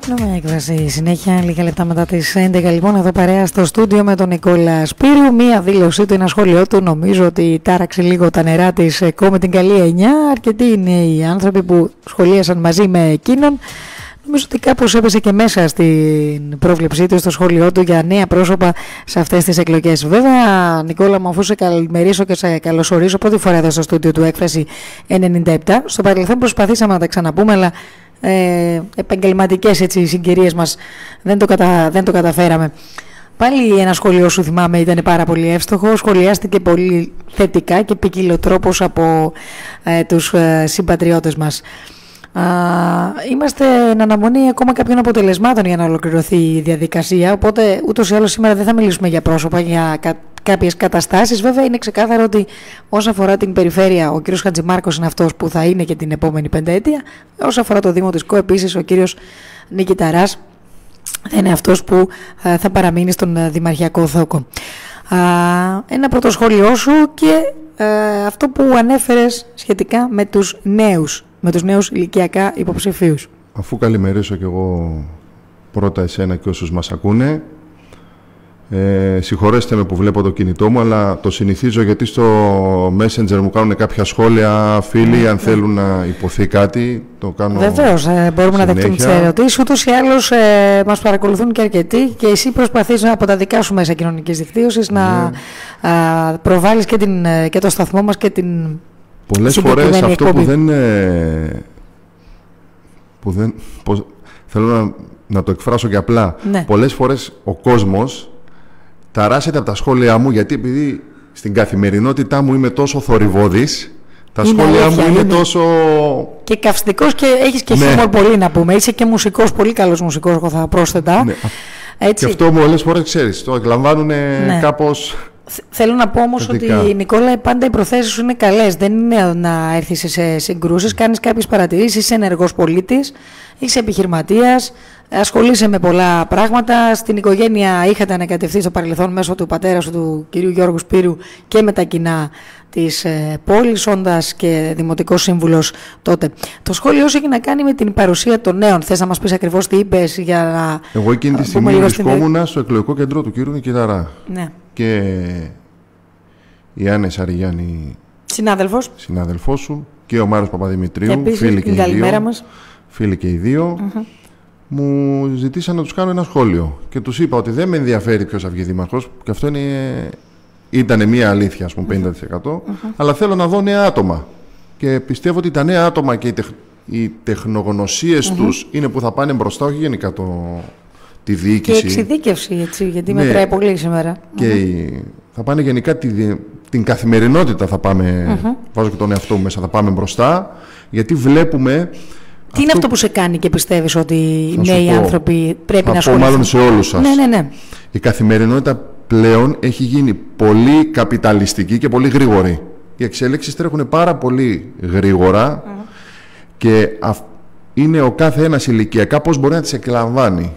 Νόμια έκβαση συνέχεια, λίγα λεπτά μετά τις 11 λοιπόν, εδώ παρέα στο στούντιο με τον Νικόλα Σπύρου. Μία δήλωσή του, ένα σχόλιο του, νομίζω ότι τάραξε λίγο τα νερά της ΕΚΟ με την καλή εννιά. Αρκετοί είναι οι άνθρωποι που σχολίασαν μαζί με εκείνον. Νομίζω ότι κάπως έπεσε και μέσα στην πρόβλεψή του, στο σχόλιο του για νέα πρόσωπα σε αυτές τις εκλογές. Βέβαια, Νικόλα μου, αφού σε καλημερίσω και σε καλωσορίζω πρώτη φορά εδώ στο στούντιο του Έκφραση 97. Στο παρελθόν προσπαθήσαμε να τα ξαναπούμε, αλλά επαγγελματικές συγκυρίες μας δεν το καταφέραμε. Πάλι ένα σχολείο σου θυμάμαι ήταν πάρα πολύ εύστοχο, σχολιάστηκε πολύ θετικά και ποικιλοτρόπως από τους συμπατριώτες μας. Είμαστε εν αναμονή ακόμα κάποιων αποτελεσμάτων για να ολοκληρωθεί η διαδικασία, οπότε ούτως ή άλλως σήμερα δεν θα μιλήσουμε για πρόσωπα, για κάποιες καταστάσεις. Βέβαια είναι ξεκάθαρο ότι όσον αφορά την περιφέρεια ο κύριος Χατζημάρκος είναι αυτός που θα είναι και την επόμενη πενταετία. Όσον αφορά το Δήμο της ΚΟ επίσης ο κύριος Νικηταράς θα είναι αυτός που θα παραμείνει στον δημαρχιακό θόκο. Ένα πρώτο σχόλιο σου και αυτό που ανέφερες σχετικά με τους νέους ηλικιακά υποψηφίους. Αφού καλημερίσω κι εγώ πρώτα εσένα και όσους μας ακούνε, συγχωρέστε με που βλέπω το κινητό μου, αλλά το συνηθίζω γιατί στο Messenger μου κάνουν κάποια σχόλια φίλοι, αν θέλουν να υποθεί κάτι, το κάνω. Βεβαίως, μπορούμε να δεχτούμε τις ερωτήσεις. Ούτως ή άλλως μας παρακολουθούν και αρκετοί και εσύ προσπαθείς από τα δικά σου μέσα κοινωνικής δικτύωσης να προβάλλεις και το σταθμό μας και την πολλές φορές αυτό που δεν θέλω να το εκφράσω και απλά. Ναι. Πολλές φορές ο κόσμος ταράσσεται από τα σχόλιά μου, γιατί επειδή στην καθημερινότητά μου είμαι τόσο θορυβόδης, τα σχόλιά μου είναι τόσο... Και καυστικός και έχεις και χιούμορ πολύ να πούμε. Είσαι και μουσικός, πολύ καλός μουσικός, εγώ θα πρόσθετα. Ναι. Έτσι. Και αυτό πολλές φορές ξέρεις, το εκλαμβάνουν κάπως... Θέλω να πω όμως ότι, Νικόλα, πάντα οι προθέσεις σου είναι καλές. Δεν είναι να έρθεις σε συγκρούσεις, κάνεις κάποιες παρατηρήσεις, είσαι ενεργός πολίτης, είσαι επιχειρηματίας, ασχολείσαι με πολλά πράγματα. Στην οικογένεια είχατε ανακατευθεί στο παρελθόν μέσω του πατέρα σου, του κυρίου Γιώργου Σπύρου, και με τα κοινά της πόλης, όντας και δημοτικός σύμβουλος τότε. Το σχόλιο σου έχει να κάνει με την παρουσία των νέων. Θες να μας πεις ακριβώς τι είπες για να... Εγώ εκείνη τη στιγμή βρισκόμουν στο εκλογικό κέντρο του κύριου Νικηταρά. Ναι. Και η Άννα Σαριγιάννη, συνάδελφός σου, και ο Μάριος Παπαδημητρίου, επίσης, φίλοι και οι δύο, μου ζητήσαν να τους κάνω ένα σχόλιο. Και τους είπα ότι δεν με ενδιαφέρει ποιος θα βγει δήμαρχος, και αυτό ήταν μια αλήθεια, ας πούμε, 50%, αλλά θέλω να δω νέα άτομα. Και πιστεύω ότι τα νέα άτομα και οι τεχνογνωσίες τους είναι που θα πάνε μπροστά, όχι γενικά τη διοίκηση. Και εξειδίκευση, έτσι, γιατί μετράει πολύ σήμερα. Και θα πάνε γενικά την καθημερινότητα, θα πάμε, βάζω και τον εαυτό μου μέσα, θα πάμε μπροστά, γιατί βλέπουμε... Τι είναι αυτό που σε κάνει και πιστεύεις ότι οι νέοι άνθρωποι πρέπει να ασχοληθούν? Μάλλον σε όλους σας. Ναι. Η καθημερινότητα πλέον έχει γίνει πολύ καπιταλιστική και πολύ γρήγορη. Οι εξέλιξεις τρέχουν πάρα πολύ γρήγορα και είναι ο κάθε ένας ηλικιακά πώς μπορεί να τις εκλαμβάνει.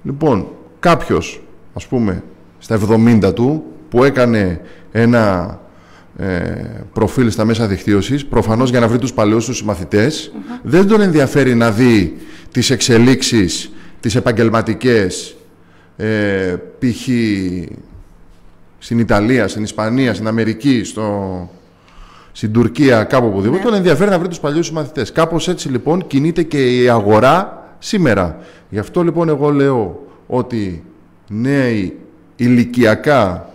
Λοιπόν, κάποιος, ας πούμε, στα 70 του, που έκανε ένα προφίλ στα μέσα δικτύωσης, προφανώς για να βρει τους παλαιούς τους μαθητές, δεν τον ενδιαφέρει να δει τις εξελίξεις, τις επαγγελματικές, π.χ. στην Ιταλία, στην Ισπανία, στην Αμερική, στην Τουρκία, κάπου οπουδήποτε. Τον ενδιαφέρει να βρει τους παλαιούς τους μαθητές. Κάπως έτσι λοιπόν κινείται και η αγορά σήμερα. Γι' αυτό λοιπόν εγώ λέω ότι νέοι ηλικιακά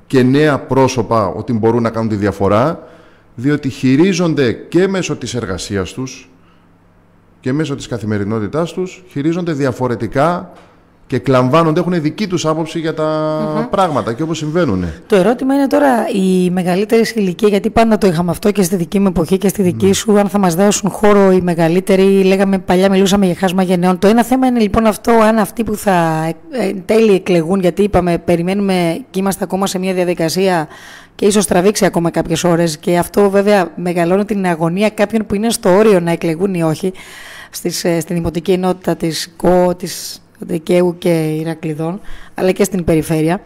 και νέα πρόσωπα ότι μπορούν να κάνουν τη διαφορά, διότι χειρίζονται και μέσω της εργασίας τους και μέσω της καθημερινότητάς τους, χειρίζονται διαφορετικά και εκλαμβάνονται, έχουν δική τους άποψη για τα πράγματα και όπως συμβαίνουν. Το ερώτημα είναι τώρα οι μεγαλύτερες ηλικία, γιατί πάντα το είχαμε αυτό και στη δική μου εποχή και στη δική σου, αν θα μας δώσουν χώρο οι μεγαλύτεροι. Λέγαμε παλιά, μιλούσαμε για χάσμα γενναιών. Το ένα θέμα είναι λοιπόν αυτό, αν αυτοί που θα εν τέλει εκλεγούν, γιατί είπαμε, περιμένουμε και είμαστε ακόμα σε μια διαδικασία και ίσως τραβήξει ακόμα κάποιες ώρες, και αυτό βέβαια μεγαλώνει την αγωνία κάποιων που είναι στο όριο να εκλεγούν ή όχι στην δημοτική ενότητα της ΚΟ, της Δικαίου και Ηρακλειδών, αλλά και στην περιφέρεια.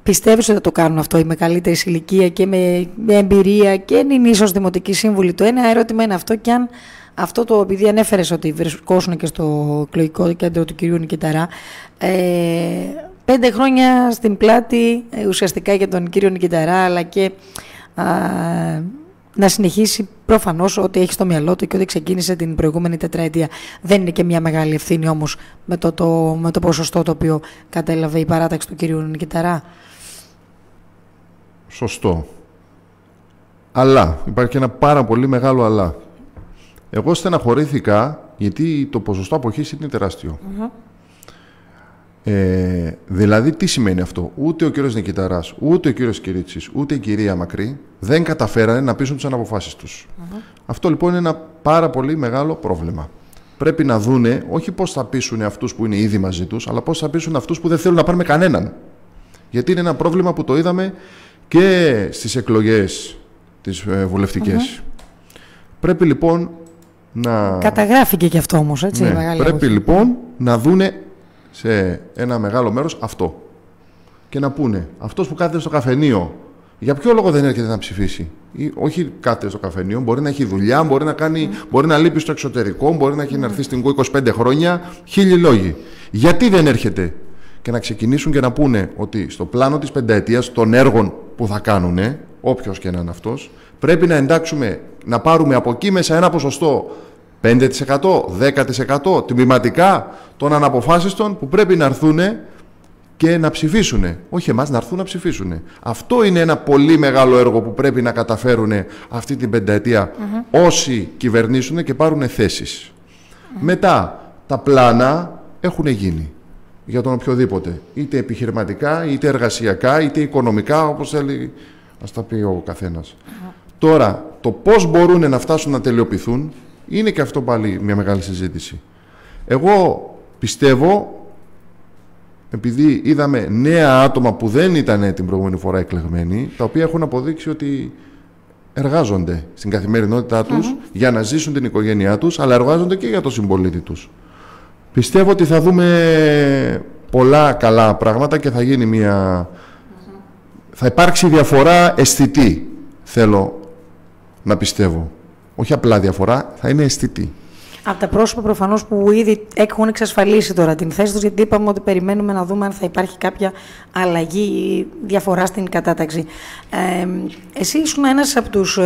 Πιστεύεις ότι θα το κάνουν αυτό οι μεγαλύτερες ηλικία και με εμπειρία και είναι ίσως δημοτικοί σύμβουλοι? Το ένα ερώτημα είναι αυτό, και αν αυτό το, επειδή ανέφερες ότι βρισκόσουν και στο εκλογικό κέντρο του κυρίου Νικηταρά, 5 χρόνια στην πλάτη ουσιαστικά για τον κύριο Νικηταρά, αλλά και να συνεχίσει προφανώς ό,τι έχει στο μυαλό του και ό,τι ξεκίνησε την προηγούμενη τετραετία. Δεν είναι και μια μεγάλη ευθύνη όμως με το ποσοστό το οποίο κατέλαβε η παράταξη του κυρίου Νικηταρά. Σωστό. Αλλά, υπάρχει και ένα πάρα πολύ μεγάλο αλλά. Εγώ στεναχωρήθηκα γιατί το ποσοστό αποχής είναι τεράστιο. Δηλαδή, τι σημαίνει αυτό? Ούτε ο κύριος Νικηταράς, ούτε ο κύριος Κυρίτσης, ούτε η κυρία Μακρύ δεν καταφέρανε να πείσουν τις αναποφάσεις τους. Αυτό λοιπόν είναι ένα πάρα πολύ μεγάλο πρόβλημα. Πρέπει να δούνε όχι πώς θα πείσουν αυτούς που είναι ήδη μαζί τους, αλλά πώς θα πείσουν αυτούς που δεν θέλουν να πάρουν κανέναν. Γιατί είναι ένα πρόβλημα που το είδαμε και στις εκλογές τις βουλευτικές. Πρέπει λοιπόν να... Καταγράφηκε και αυτό όμως, έτσι. Ναι, πρέπει λοιπόν να δούνε σε ένα μεγάλο μέρος αυτό. Και να πούνε, αυτός που κάθεται στο καφενείο, για ποιο λόγο δεν έρχεται να ψηφίσει? Ή, όχι κάθεται στο καφενείο, μπορεί να έχει δουλειά, μπορεί να, μπορεί να λείπει στο εξωτερικό, μπορεί να έχει να έρθει στην ΚΟ 25 χρόνια, 1000 λόγοι. Γιατί δεν έρχεται? Και να ξεκινήσουν και να πούνε ότι στο πλάνο της πενταετίας των έργων που θα κάνουν, όποιος και να είναι αυτός, πρέπει να εντάξουμε, να πάρουμε από εκεί μέσα ένα ποσοστό 5%, 10% τμηματικά των αναποφάσιστων που πρέπει να έρθουν και να ψηφίσουν. Όχι εμάς, να έρθουν να ψηφίσουν. Αυτό είναι ένα πολύ μεγάλο έργο που πρέπει να καταφέρουν αυτή την πενταετία όσοι κυβερνήσουν και πάρουν θέσεις. Μετά, τα πλάνα έχουν γίνει για τον οποιοδήποτε. Είτε επιχειρηματικά, είτε εργασιακά, είτε οικονομικά, όπως θέλει να τα πει ο καθένας. Τώρα, το πώς μπορούν να φτάσουν να τελειοποιηθούν είναι και αυτό πάλι μια μεγάλη συζήτηση. Εγώ πιστεύω, επειδή είδαμε νέα άτομα που δεν ήταν την προηγούμενη φορά εκλεγμένοι, τα οποία έχουν αποδείξει ότι εργάζονται στην καθημερινότητά τους για να ζήσουν την οικογένειά τους, αλλά εργάζονται και για τον συμπολίτη τους. Πιστεύω ότι θα δούμε πολλά καλά πράγματα και θα γίνει μια... Θα υπάρξει διαφορά αισθητή, θέλω να πιστεύω. Όχι απλά διαφορά, θα είναι αισθητή. Από τα πρόσωπα προφανώς που ήδη έχουν εξασφαλίσει τώρα την θέση τους, γιατί είπαμε ότι περιμένουμε να δούμε αν θα υπάρχει κάποια αλλαγή ή διαφορά στην κατάταξη. Εσύ ήσουν ένας από τους,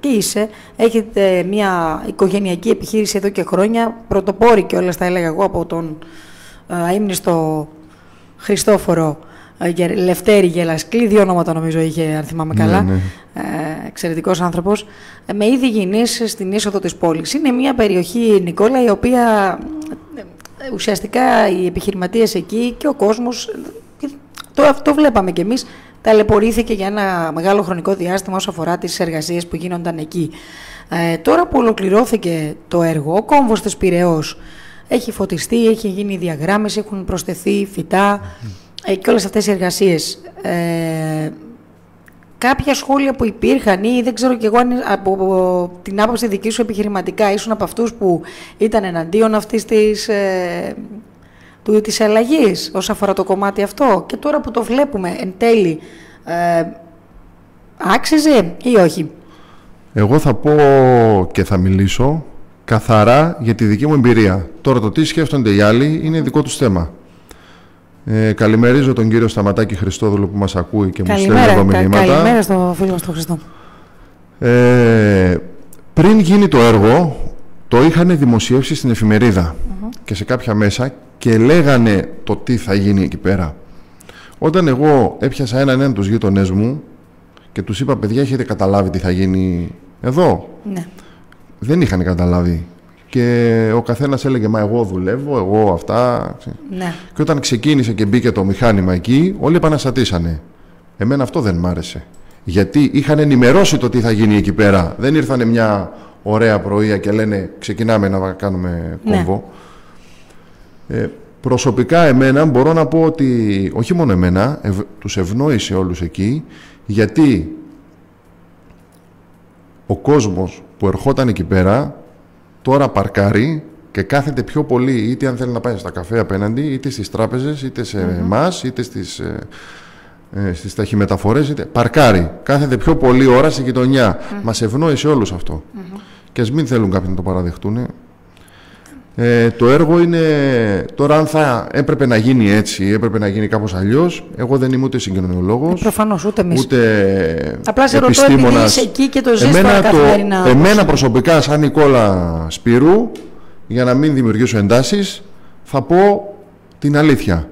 και είσαι, έχετε μια οικογενειακή επιχείρηση εδώ και χρόνια, πρωτοπόρη κιόλας θα έλεγα εγώ από τον αείμνηστο Χριστόφορο Λευτέρη Γελασκλή, 2 ονόματα νομίζω είχε, αν θυμάμαι καλά. Ναι. Εξαιρετικός άνθρωπος, με ήδη γυναίες στην είσοδο της πόλης. Είναι μια περιοχή, Νικόλα, η οποία ουσιαστικά οι επιχειρηματίες εκεί και ο κόσμος, το βλέπαμε κι εμείς, ταλαιπωρήθηκε για ένα μεγάλο χρονικό διάστημα όσο αφορά τις εργασίες που γίνονταν εκεί. Τώρα που ολοκληρώθηκε το έργο, ο κόμβος της Πειραιώς έχει φωτιστεί, έχει γίνει διαγράμμιση, έχουν προσθεθεί φυτά και όλες αυτές οι εργασίες. Κάποια σχόλια που υπήρχαν ή δεν ξέρω κι εγώ αν από την άποψη δική σου επιχειρηματικά ήσουν από αυτούς που ήταν εναντίον αυτής της αλλαγής όσον αφορά το κομμάτι αυτό, και τώρα που το βλέπουμε εν τέλει, άξιζε ή όχι? Εγώ θα πω και θα μιλήσω καθαρά για τη δική μου εμπειρία. Τώρα το τι σκέφτονται οι άλλοι είναι δικό τους θέμα. Καλημερίζω τον κύριο Σταματάκη Χριστόδουλο που μας ακούει και μου στέλνει εδώ μηνύματα. Καλημέρα στο φίλο μας τον Χριστό. Πριν γίνει το έργο, το είχαν δημοσιεύσει στην εφημερίδα και σε κάποια μέσα και λέγανε το τι θα γίνει εκεί πέρα. Όταν εγώ έπιασα έναν τους γείτονές μου και τους είπα, παιδιά, έχετε καταλάβει τι θα γίνει εδώ? Ναι. Δεν είχαν καταλάβει. Και ο καθένας έλεγε, μα εγώ δουλεύω, εγώ αυτά. Ναι. Και όταν ξεκίνησε και μπήκε το μηχάνημα εκεί, όλοι επαναστατήσανε. Εμένα αυτό δεν μ' άρεσε. Γιατί είχαν ενημερώσει το τι θα γίνει εκεί πέρα. Δεν ήρθανε μια ωραία πρωία και λένε, ξεκινάμε να κάνουμε κόμβο. Ναι. Προσωπικά εμένα μπορώ να πω ότι, όχι μόνο εμένα, τους ευνόησε όλους εκεί, γιατί ο κόσμος που ερχόταν εκεί πέρα τώρα παρκάρει και κάθεται πιο πολύ, είτε αν θέλει να πάει στα καφέ απέναντι, είτε στις τράπεζες, είτε σε εμάς, είτε στις ταχυμεταφορές, είτε παρκάρει. Κάθεται πιο πολύ ώρα στη γειτονιά. Μας ευνόησε όλους αυτό. και ας μην θέλουν κάποιοι να το παραδεχτούν. Το έργο είναι, τώρα αν θα έπρεπε να γίνει έτσι, έπρεπε να γίνει κάπως αλλιώς, εγώ δεν είμαι ούτε συγκοινωνιολόγος, προφανώς, ούτε εμείς. ούτε απλά σε ρωτώ επειδή είσαι εκεί και το ζεις τώρα καθημερινά. Εμένα προσωπικά, σαν Νικόλα Σπύρου, για να μην δημιουργήσω εντάσεις, θα πω την αλήθεια.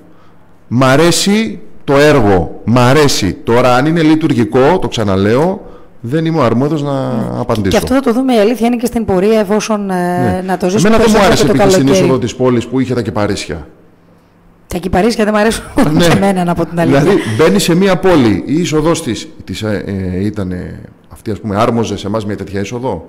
Μ' αρέσει το έργο, μ' αρέσει. Τώρα αν είναι λειτουργικό, το ξαναλέω, δεν είμαι ο αρμόδιος να απαντήσω. Και αυτό θα το δούμε, η αλήθεια είναι και στην πορεία, εφόσον να το ζήσουμε. Εμένα δεν μου άρεσε επειδή στην είσοδο της πόλης που είχε τα κυπαρίσια. Τα κυπαρίσια δεν μου αρέσουν σε μένα, να πω την αλήθεια. Δηλαδή μπαίνει σε μια πόλη, η είσοδος της ήταν αυτή, ας πούμε, άρμοζε σε εμάς μια τέτοια είσοδο.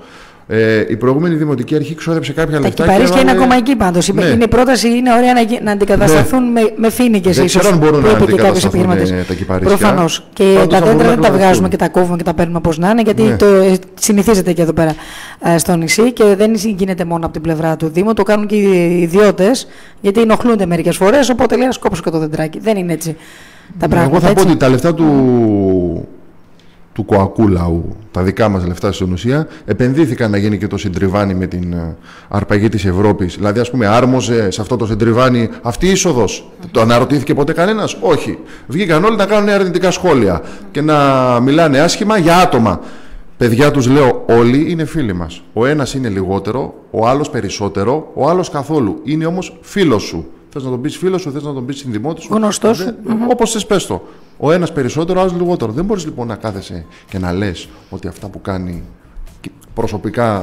Η προηγούμενη δημοτική αρχή ξόδεψε κάποια λεφτά. Τα κυπαρίσια είναι ακόμα εκεί πάντως. Ναι. Η πρόταση είναι ωραία να αντικατασταθούν με φοινικές ίσως. Δεν ξέρω αν μπορούν να αντικατασταθούν τα κυπαρίσια. Προφανώς. Και τα δέντρα δεν τα βγάζουμε και τα κόβουμε και τα παίρνουμε πώς να είναι, γιατί το συνηθίζεται και εδώ πέρα στο νησί και δεν γίνεται μόνο από την πλευρά του Δήμου, το κάνουν και οι ιδιώτες, γιατί ενοχλούνται μερικές φορές. Οπότε λέει: ας κόψω και το δεντράκι. Δεν είναι έτσι τα πράγματα. Εγώ θα πω ότι τα λεφτά του Κοακούλαου, τα δικά μας λεφτά στην ουσία, επενδύθηκαν να γίνει και το συντριβάνι με την αρπαγή της Ευρώπης. Δηλαδή, ας πούμε, άρμοζε σε αυτό το συντριβάνι αυτή η είσοδος. Το αναρωτήθηκε ποτέ κανένας? Όχι. Βγήκαν όλοι να κάνουν αρνητικά σχόλια και να μιλάνε άσχημα για άτομα. Παιδιά, τους λέω, όλοι είναι φίλοι μας. Ο ένας είναι λιγότερο, ο άλλος περισσότερο, ο άλλος καθόλου. Είναι όμως φίλος σου. Θες να τον πεις φίλο σου, θες να τον πεις συνδημότη σου. Γνωστό σου. Όπως θες πες το. Ο ένας περισσότερο, ο άλλος λιγότερο. Δεν μπορείς λοιπόν να κάθεσαι και να λες ότι αυτά που κάνει προσωπικά,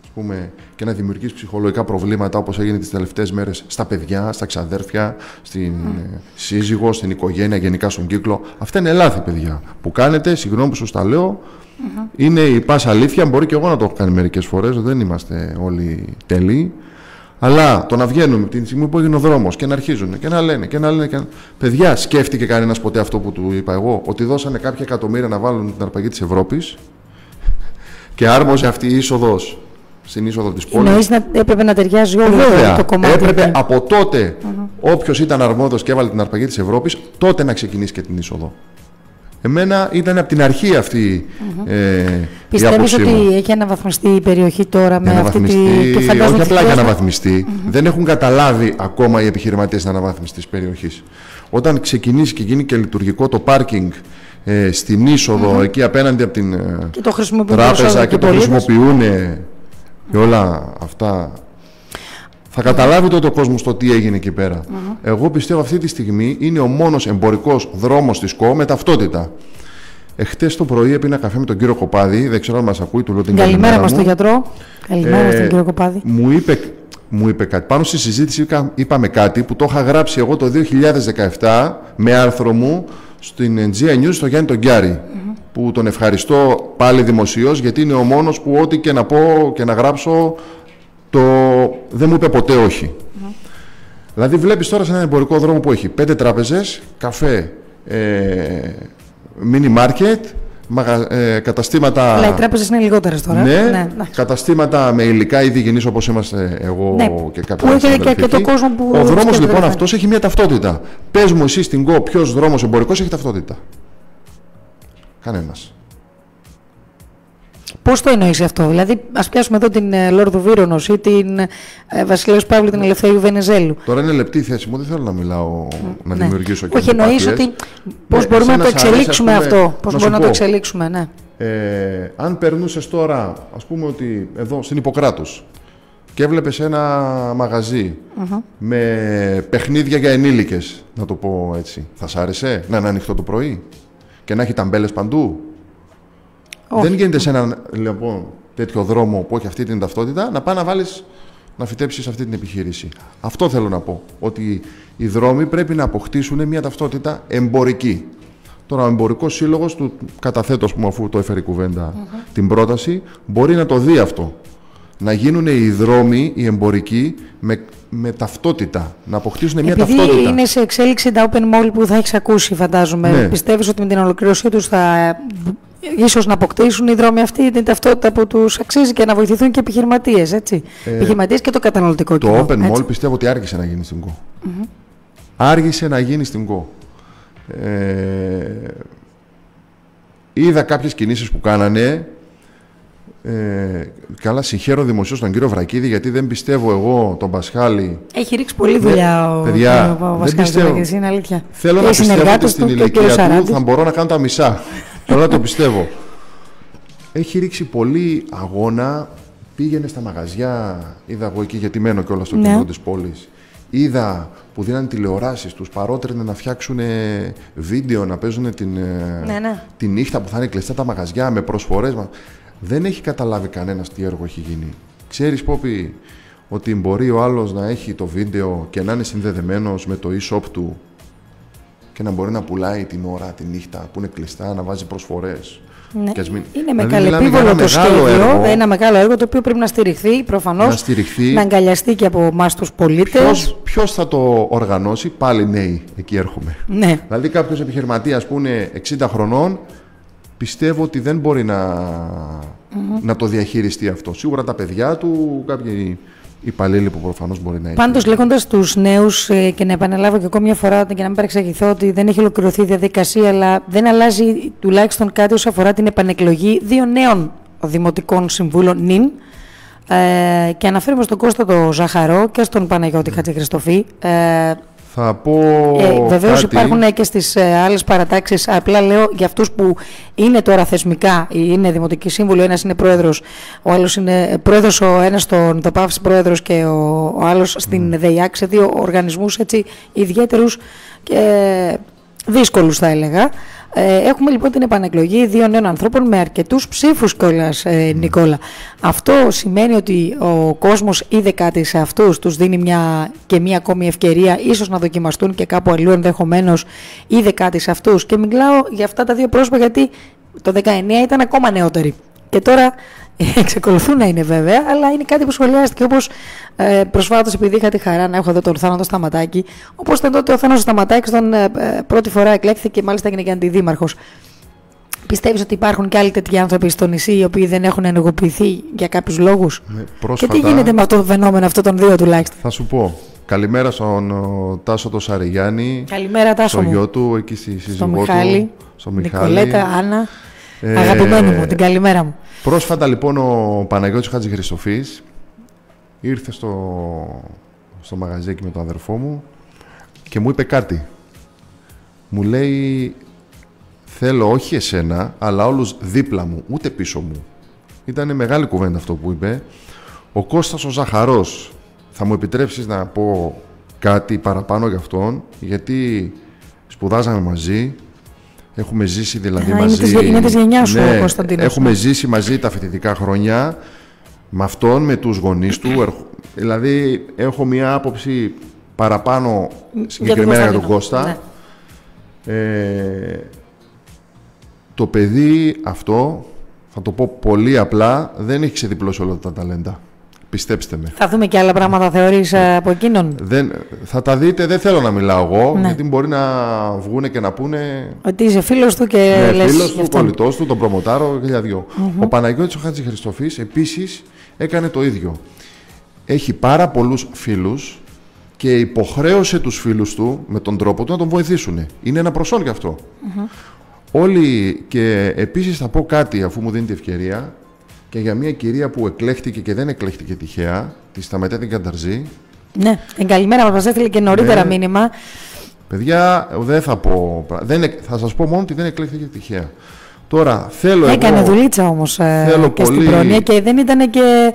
ας πούμε, και να δημιουργείς ψυχολογικά προβλήματα, όπως έγινε τις τελευταίες μέρες στα παιδιά, στα ξαδέρφια, στην σύζυγο, στην οικογένεια, γενικά στον κύκλο. Αυτά είναι λάθη, παιδιά. Που κάνετε, συγγνώμη που σας τα λέω, είναι η πάσα αλήθεια. Μπορεί και εγώ να το έχω κάνει μερικές φορές, δεν είμαστε όλοι τέλειοι. Αλλά το να βγαίνουμε την στιγμή που έγινε ο δρόμος και να αρχίζουν και να λένε και να λένε. Παιδιά, σκέφτηκε κανένας ποτέ αυτό που του είπα εγώ, ότι δώσανε κάποια εκατομμύρια να βάλουν την αρπαγή της Ευρώπης και άρμοζε αυτή η είσοδος στην είσοδο της πόλης? Εννοείς να έπρεπε να ταιριάζει όλο το κομμάτι? Έπρεπε από τότε, όποιος ήταν αρμόδιος και έβαλε την αρπαγή της Ευρώπης, τότε να ξεκινήσει και την είσοδο. Εμένα ήταν από την αρχή αυτή η Πιστεύεις ότι έχει αναβαθμιστεί η περιοχή τώρα με αυτή τη... Όχι απλά για αναβαθμιστεί. Δεν έχουν καταλάβει ακόμα οι επιχειρηματίες την αναβάθμιση της περιοχής. Όταν ξεκινήσει και γίνει και λειτουργικό το πάρκινγκ στην είσοδο, εκεί απέναντι από την τράπεζα και το χρησιμοποιούν και όλα αυτά, θα καταλάβει τότε ο κόσμος το τι έγινε εκεί πέρα. Εγώ πιστεύω αυτή τη στιγμή είναι ο μόνος εμπορικός δρόμος της ΚΟ με ταυτότητα. Εχθές το πρωί έπινα καφέ με τον κύριο Κοπάδη, δεν ξέρω αν μας ακούει, του λέω την καλημέρα μας στον γιατρό. Καλημέρα στον κύριο Κοπάδη. Μου είπε κάτι. Πάνω στη συζήτηση είπαμε κάτι που το είχα γράψει εγώ το 2017 με άρθρο μου στην GI News στο Γιάννη τον Γκιάρη. Που τον ευχαριστώ πάλι δημοσίως, γιατί είναι ο μόνος που ό,τι και να πω και να γράψω δεν μου είπε ποτέ όχι. Δηλαδή βλέπεις τώρα σε έναν εμπορικό δρόμο που έχει 5 τράπεζες, καφέ, mini market, καταστήματα... Αλλά οι τράπεζες είναι λιγότερες τώρα. Ναι, καταστήματα με υλικά ήδη γενείς όπως είμαστε εγώ και κάποιοι άλλοι. Και το κόσμο που... Ο δρόμος λοιπόν αυτός έχει μια ταυτότητα. Πες μου εσύ στην ΚΟ ποιος δρόμος εμπορικός έχει ταυτότητα? Κανένας. Πώς το εννοείς αυτό? Δηλαδή, ας πιάσουμε εδώ την Λόρδου Βύρονος ή την Βασιλέως Παύλου, την Ελευθερίου Βενεζέλου. Τώρα είναι λεπτή η θέση μου, δεν θέλω να μιλάω, να δημιουργήσω και... Όχι, εννοείς ότι πώς μπορούμε να το εξελίξουμε αυτό, πώς μπορούμε να το εξελίξουμε, ναι. Αν περνούσες τώρα, ας πούμε ότι εδώ στην Ιπποκράτους και έβλεπες ένα μαγαζί με παιχνίδια για ενήλικες, να το πω έτσι, θα σ' άρεσε να είναι ανοιχτό το πρωί και να έχει ταμπέλες παντού? Όχι. Δεν γίνεται σε έναν λοιπόν, τέτοιο δρόμο που έχει αυτή την ταυτότητα να πάει να βάλεις, να φυτέψεις αυτή την επιχείρηση. Αυτό θέλω να πω. Ότι οι δρόμοι πρέπει να αποκτήσουν μια ταυτότητα εμπορική. Τώρα ο εμπορικός σύλλογος του καταθέτω, ας πούμε, αφού το έφερε η κουβέντα την πρόταση, μπορεί να το δει αυτό. Να γίνουν οι δρόμοι, οι εμπορικοί, με ταυτότητα. Να αποκτήσουν μια ταυτότητα. Επειδή είναι σε εξέλιξη τα open mall που θα έχεις ακούσει, φαντάζομαι. Ναι. Πιστεύεις ότι με την ολοκλήρωσή τους θα ίσως να αποκτήσουν οι δρόμοι αυτοί την ταυτότητα που τους αξίζει και να βοηθηθούν και επιχειρηματίες, έτσι. Επιχειρηματίες και το καταναλωτικό κοινό. Το open mall πιστεύω ότι άργησε να γίνει στην ΚΟ. Άργησε να γίνει στην ΚΟ. Είδα κάποιες κινήσεις που κάνανε. Καλά, συγχαίρω δημοσίως τον κύριο Βρακίδη, γιατί δεν πιστεύω εγώ τον Πασχάλη. Έχει ρίξει πολλή δουλειά ο Πασχάλης, είναι αλήθεια. Θέλω να πιστεύω ότι στην ηλικία του θα μπορώ να κάνω τα μισά. Θέλω να το πιστεύω. Έχει ρίξει πολύ αγώνα. Πήγαινε στα μαγαζιά, είδα εγώ εκεί, γιατί μένω κιόλας στο κέντρο της πόλης. Είδα που δίνανε τηλεοράσεις, τους παρότρινε να φτιάξουν βίντεο, να παίζουν τη νύχτα που θα είναι κλειστά τα μαγαζιά με προσφορές. Δεν έχει καταλάβει κανένας τι έργο έχει γίνει. Ξέρεις, Πόπη, ότι μπορεί ο άλλος να έχει το βίντεο και να είναι συνδεδεμένος με το e-shop του και να μπορεί να πουλάει την ώρα, τη νύχτα που είναι κλειστά, να βάζει προσφορές. Ναι. Είναι με καλεπίβολο το σχέδιο, ένα μεγάλο έργο το οποίο πρέπει να στηριχθεί προφανώς, να αγκαλιαστεί και από εμάς τους πολίτες. Ποιος θα το οργανώσει, πάλι νέοι, εκεί έρχομαι. Ναι. Δηλαδή κάποιος επιχειρηματίας που είναι 60 χρονών, πιστεύω ότι δεν μπορεί να το διαχειριστεί αυτό. Σίγουρα τα παιδιά του, κάποιοι υπαλλήλοι που προφανώς μπορεί να έχει. Πάντως, λέγοντας τους νέους, και να επαναλάβω και ακόμη μια φορά και να μην παρεξηγηθώ, ότι δεν έχει ολοκληρωθεί η διαδικασία, αλλά δεν αλλάζει τουλάχιστον κάτι όσον αφορά την επανεκλογή 2 νέων δημοτικών συμβούλων νυν. Και αναφέρουμε στον Κώστα το Ζαχαρό και στον Παναγιώτη Χατζηχριστοφή. Θα πω βεβαίως υπάρχουν και στις άλλες παρατάξεις. Απλά λέω για αυτούς που είναι τώρα θεσμικά, είναι δημοτικοί σύμβουλοι, ο ένας είναι πρόεδρος, ο άλλος είναι πρόεδρος, ο ένας στον ΔΟΠΑΒΣ πρόεδρος και ο άλλος στην ΔΕΙΑΚ, σε 2 οργανισμούς έτσι ιδιαίτερους και δύσκολους θα έλεγα. Έχουμε λοιπόν την επανεκλογή 2 νέων ανθρώπων με αρκετούς ψήφους κιόλας, Νικόλα. Αυτό σημαίνει ότι ο κόσμος είδε κάτι σε αυτούς, τους δίνει μια ακόμη ευκαιρία, ίσως να δοκιμαστούν και κάπου αλλού ενδεχομένως, είδε κάτι σε αυτούς. Και μιλάω για αυτά τα 2 πρόσωπα γιατί το 19 ήταν ακόμα νεότεροι. Και τώρα εξακολουθούν να είναι βέβαια, αλλά είναι κάτι που σχολιάστηκε, όπως προσφάτως, επειδή είχα τη χαρά να έχω εδώ τον Θάνο Σταματάκη, όπως ήταν τότε ο Θάνος Σταματάκης, τον πρώτη φορά εκλέχθηκε και μάλιστα έγινε και αντιδήμαρχος. Πιστεύεις ότι υπάρχουν και άλλοι τέτοιοι άνθρωποι στο νησί οι οποίοι δεν έχουν ενεργοποιηθεί για κάποιους λόγους? Πρόσφατα, και τι γίνεται με αυτό το φαινόμενο αυτών των 2 τουλάχιστον? Θα σου πω. Καλημέρα στον Τάσο το Σαριγιάννη. Καλημέρα, Τάσο. Στο γιο του, εκεί στη σύζυγό του. Στο Μιχάλη. Νικολέτα, Άννα. Αγαπημένη μου, την καλημέρα μου. Πρόσφατα λοιπόν ο Παναγιώτης Χατζηχριστοφής ήρθε στο μαγαζί εκεί με τον αδερφό μου και μου είπε κάτι. Μου λέει, θέλω όχι εσένα, αλλά όλους δίπλα μου, ούτε πίσω μου. Ήταν μεγάλη κουβέντα αυτό που είπε. Ο Κώστας ο Ζαχαρός, θα μου επιτρέψεις να πω κάτι παραπάνω για αυτόν, γιατί σπουδάζαμε μαζί. Έχουμε ζήσει δηλαδή μαζί. Είναι της γενιάς σου, ο Κωνσταντίνος. Έχουμε ζήσει μαζί τα φοιτητικά χρόνια με αυτόν, με τους γονείς του. Δηλαδή έχω μια άποψη παραπάνω συγκεκριμένα για τον Κώστα. Ναι. Το παιδί αυτό, θα το πω πολύ απλά, δεν έχει ξεδιπλώσει όλα τα ταλέντα. Πιστέψτε με. Θα δούμε και άλλα πράγματα, θεωρείς, από εκείνον? Θα τα δείτε, δεν θέλω να μιλάω εγώ, γιατί μπορεί να βγούνε και να πούνε ότι είσαι φίλος του και λες φίλος του, κολλητός του, τον προμοτάρω και για 2. Ο Παναγιώτης ο Χατζηχριστοφής επίσης έκανε το ίδιο. Έχει πάρα πολλούς φίλους και υποχρέωσε τους φίλους του με τον τρόπο του να τον βοηθήσουν. Είναι ένα προσόν γι' αυτό. Όλοι, και επίσης θα πω κάτι αφού μου δίνει τη ευκαιρία, και για μια κυρία που εκλέχτηκε και δεν εκλέχτηκε τυχαία, τη Σταμετέτη Κανταρζή. Ναι, καλημέρα, μας έστειλε και νωρίτερα μήνυμα. Παιδιά, δεν θα πω. Θα σας πω μόνο ότι δεν εκλέχτηκε τυχαία. Τώρα θέλω. Έκανε δουλίτσα όμως και στην πρόνοια και δεν ήταν και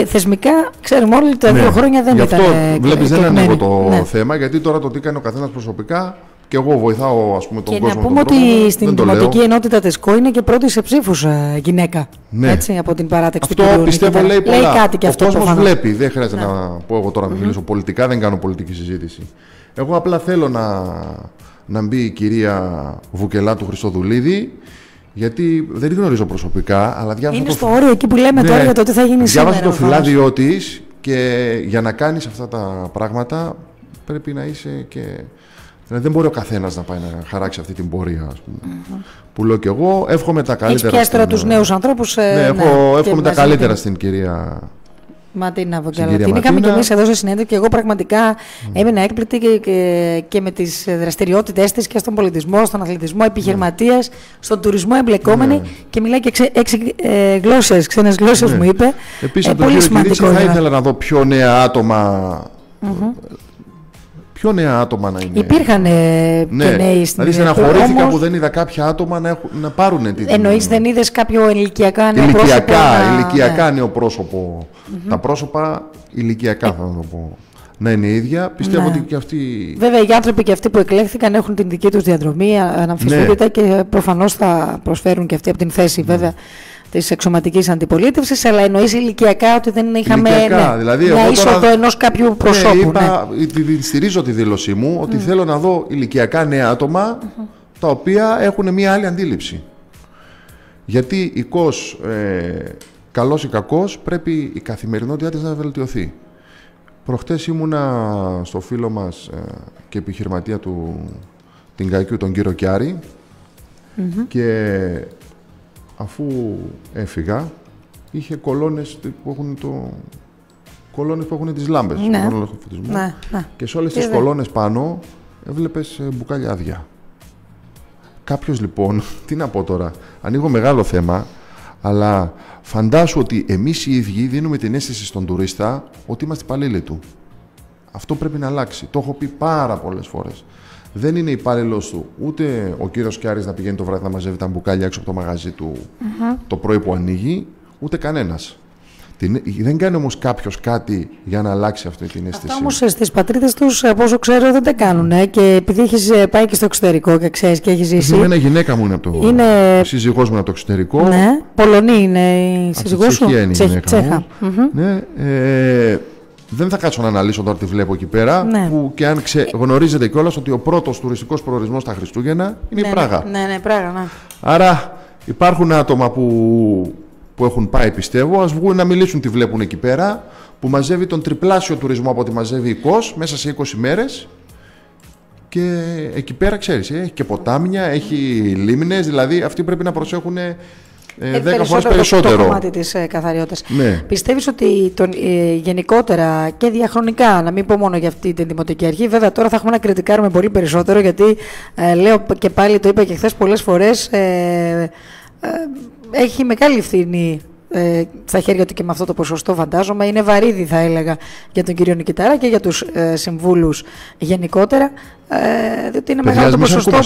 θεσμικά, ξέρουμε όλοι, τα 2 χρόνια δεν ήταν. Γι' αυτό βλέπεις, δεν ανοίγω το θέμα, γιατί τώρα το τι κάνει ο καθένας προσωπικά. Και εγώ βοηθάω, ας πούμε, τον κόσμο. Και να πούμε ότι στην δημοτική ενότητα της ΚΟ είναι και πρώτη σε ψήφους γυναίκα. Ναι. Έτσι, από την παράταξη του Αυτό πιστεύω λέει πολλά. Λέει κάτι και ο αυτό. Ο κόσμος βλέπει. Δεν χρειάζεται να πω εγώ τώρα να μιλήσω πολιτικά, δεν κάνω πολιτική συζήτηση. Εγώ απλά θέλω να μπει η κυρία Βουκελά του Χριστοδουλίδη, γιατί δεν γνωρίζω προσωπικά, αλλά διάβασα. Είναι στο όριο εκεί που λέμε τώρα για το τι θα γίνει σήμερα. Διάβασα το φυλάδιό της και για να κάνεις αυτά τα πράγματα πρέπει να είσαι και. Δεν μπορεί ο καθένας να πάει να χαράξει αυτή την πορεία, ας πούμε. Που λέω και εγώ, εύχομαι τα καλύτερα. Έχεις πιάσει τώρα τους νέους ανθρώπους. Ναι, εύχομαι τα καλύτερα στην κυρία Ματίνα Βογκαλά. Την είχαμε και εμείς εδώ σε συνέντευξη και εγώ πραγματικά έμεινα έκπληκτη και με τις δραστηριότητες της και στον πολιτισμό, στον αθλητισμό, επιχειρηματίας, στον τουρισμό εμπλεκόμενη και μιλάει και 6 γλώσσες, ξένες γλώσσες μου είπε. Επίσης, από τον κύριο Κυρίτσι θα ήθελα να δω πιο νέα άτομα. Πιο νέα άτομα να είναι. Υπήρχαν και νέοι στην Δηλαδή, στεναχωρήθηκα που δεν είδα κάποια άτομα να πάρουν την. Εννοείς, δεν είδες κάποιο ηλικιακά νέο πρόσωπο? Ηλικιακά νέο πρόσωπο. Τα πρόσωπα ηλικιακά, θα το πω, να είναι ίδια. Πιστεύω ότι και αυτοί. Βέβαια, οι άνθρωποι και αυτοί που εκλέχθηκαν έχουν την δική τους διαδρομή, αναμφισβήτητα, και προφανώς θα προσφέρουν και αυτοί από την θέση, βέβαια, της εξωματικής αντιπολίτευσης, αλλά εννοείς ηλικιακά ότι δεν είχαμε δηλαδή, μια είσοδο ενός κάποιου προσώπου. Στηρίζω τη δήλωσή μου ότι θέλω να δω ηλικιακά νέα άτομα τα οποία έχουν μια άλλη αντίληψη. Γιατί καλός ή κακός, πρέπει η καθημερινότητά της να βελτιωθεί. Προχτές ήμουνα στο φίλο μας και επιχειρηματία την Καϊκού, τον κύριο Κιάρη, και αφού έφυγα, είχε κολόνες που έχουν τις λάμπες. Και σε όλες τις κολόνες πάνω έβλεπες μπουκάλια άδεια. Κάποιος λοιπόν, τι να πω τώρα, ανοίγω μεγάλο θέμα, αλλά φαντάσου ότι εμείς οι ίδιοι δίνουμε την αίσθηση στον τουρίστα ότι είμαστε υπαλλήλοι του. Αυτό πρέπει να αλλάξει. Το έχω πει πάρα πολλές φορές. Δεν είναι υπάλληλος του ούτε ο κύριος Κιάρης να πηγαίνει το βράδυ να μαζεύει τα μπουκάλια έξω από το μαγαζί του το πρωί που ανοίγει, ούτε κανένας. Δεν κάνει όμως κάποιος κάτι για να αλλάξει αυτή την αίσθηση. Αυτά όμως στις πατρίδες τους, από όσο ξέρω, δεν τα κάνουν. Και επειδή έχεις πάει και στο εξωτερικό και ξέρεις και έχεις ζήσει. Εμένα γυναίκα μου είναι από το. Σύζυγός μου είναι από το εξωτερικό. Ναι, Πολωνή είναι η σύζυγός σου. Τσεχία είναι η γυναίκα μου. Ναι, δεν θα κάτσω να αναλύσω τώρα τι βλέπω εκεί πέρα. Που και αν γνωρίζετε κιόλας ότι ο πρώτος τουριστικός προορισμός στα Χριστούγεννα είναι η Πράγα. Ναι, Πράγα, ναι. Άρα υπάρχουν άτομα που έχουν πάει, πιστεύω, ας βγουν να μιλήσουν τι βλέπουν εκεί πέρα, που μαζεύει τον τριπλάσιο τουρισμό από ό,τι μαζεύει η ΚΟΣ μέσα σε 20 μέρες. Και εκεί πέρα, ξέρεις, έχει και ποτάμια, έχει λίμνες, δηλαδή αυτοί πρέπει να προσέχουν 10 φορές περισσότερο. Το κομμάτι της καθαριότητας. Ναι. Πιστεύεις ότι γενικότερα και διαχρονικά, να μην πω μόνο για αυτή την δημοτική αρχή, βέβαια τώρα θα έχουμε να κριτικάρουμε πολύ περισσότερο, γιατί λέω και πάλι, το είπα και χθες πολλές φορές, έχει μεγάλη ευθύνη στα χέρια του και με αυτό το ποσοστό, φαντάζομαι. Είναι βαρύδι, θα έλεγα, για τον κύριο Νικητάρα και για τους συμβούλους γενικότερα, διότι είναι μεγάλο το ποσοστό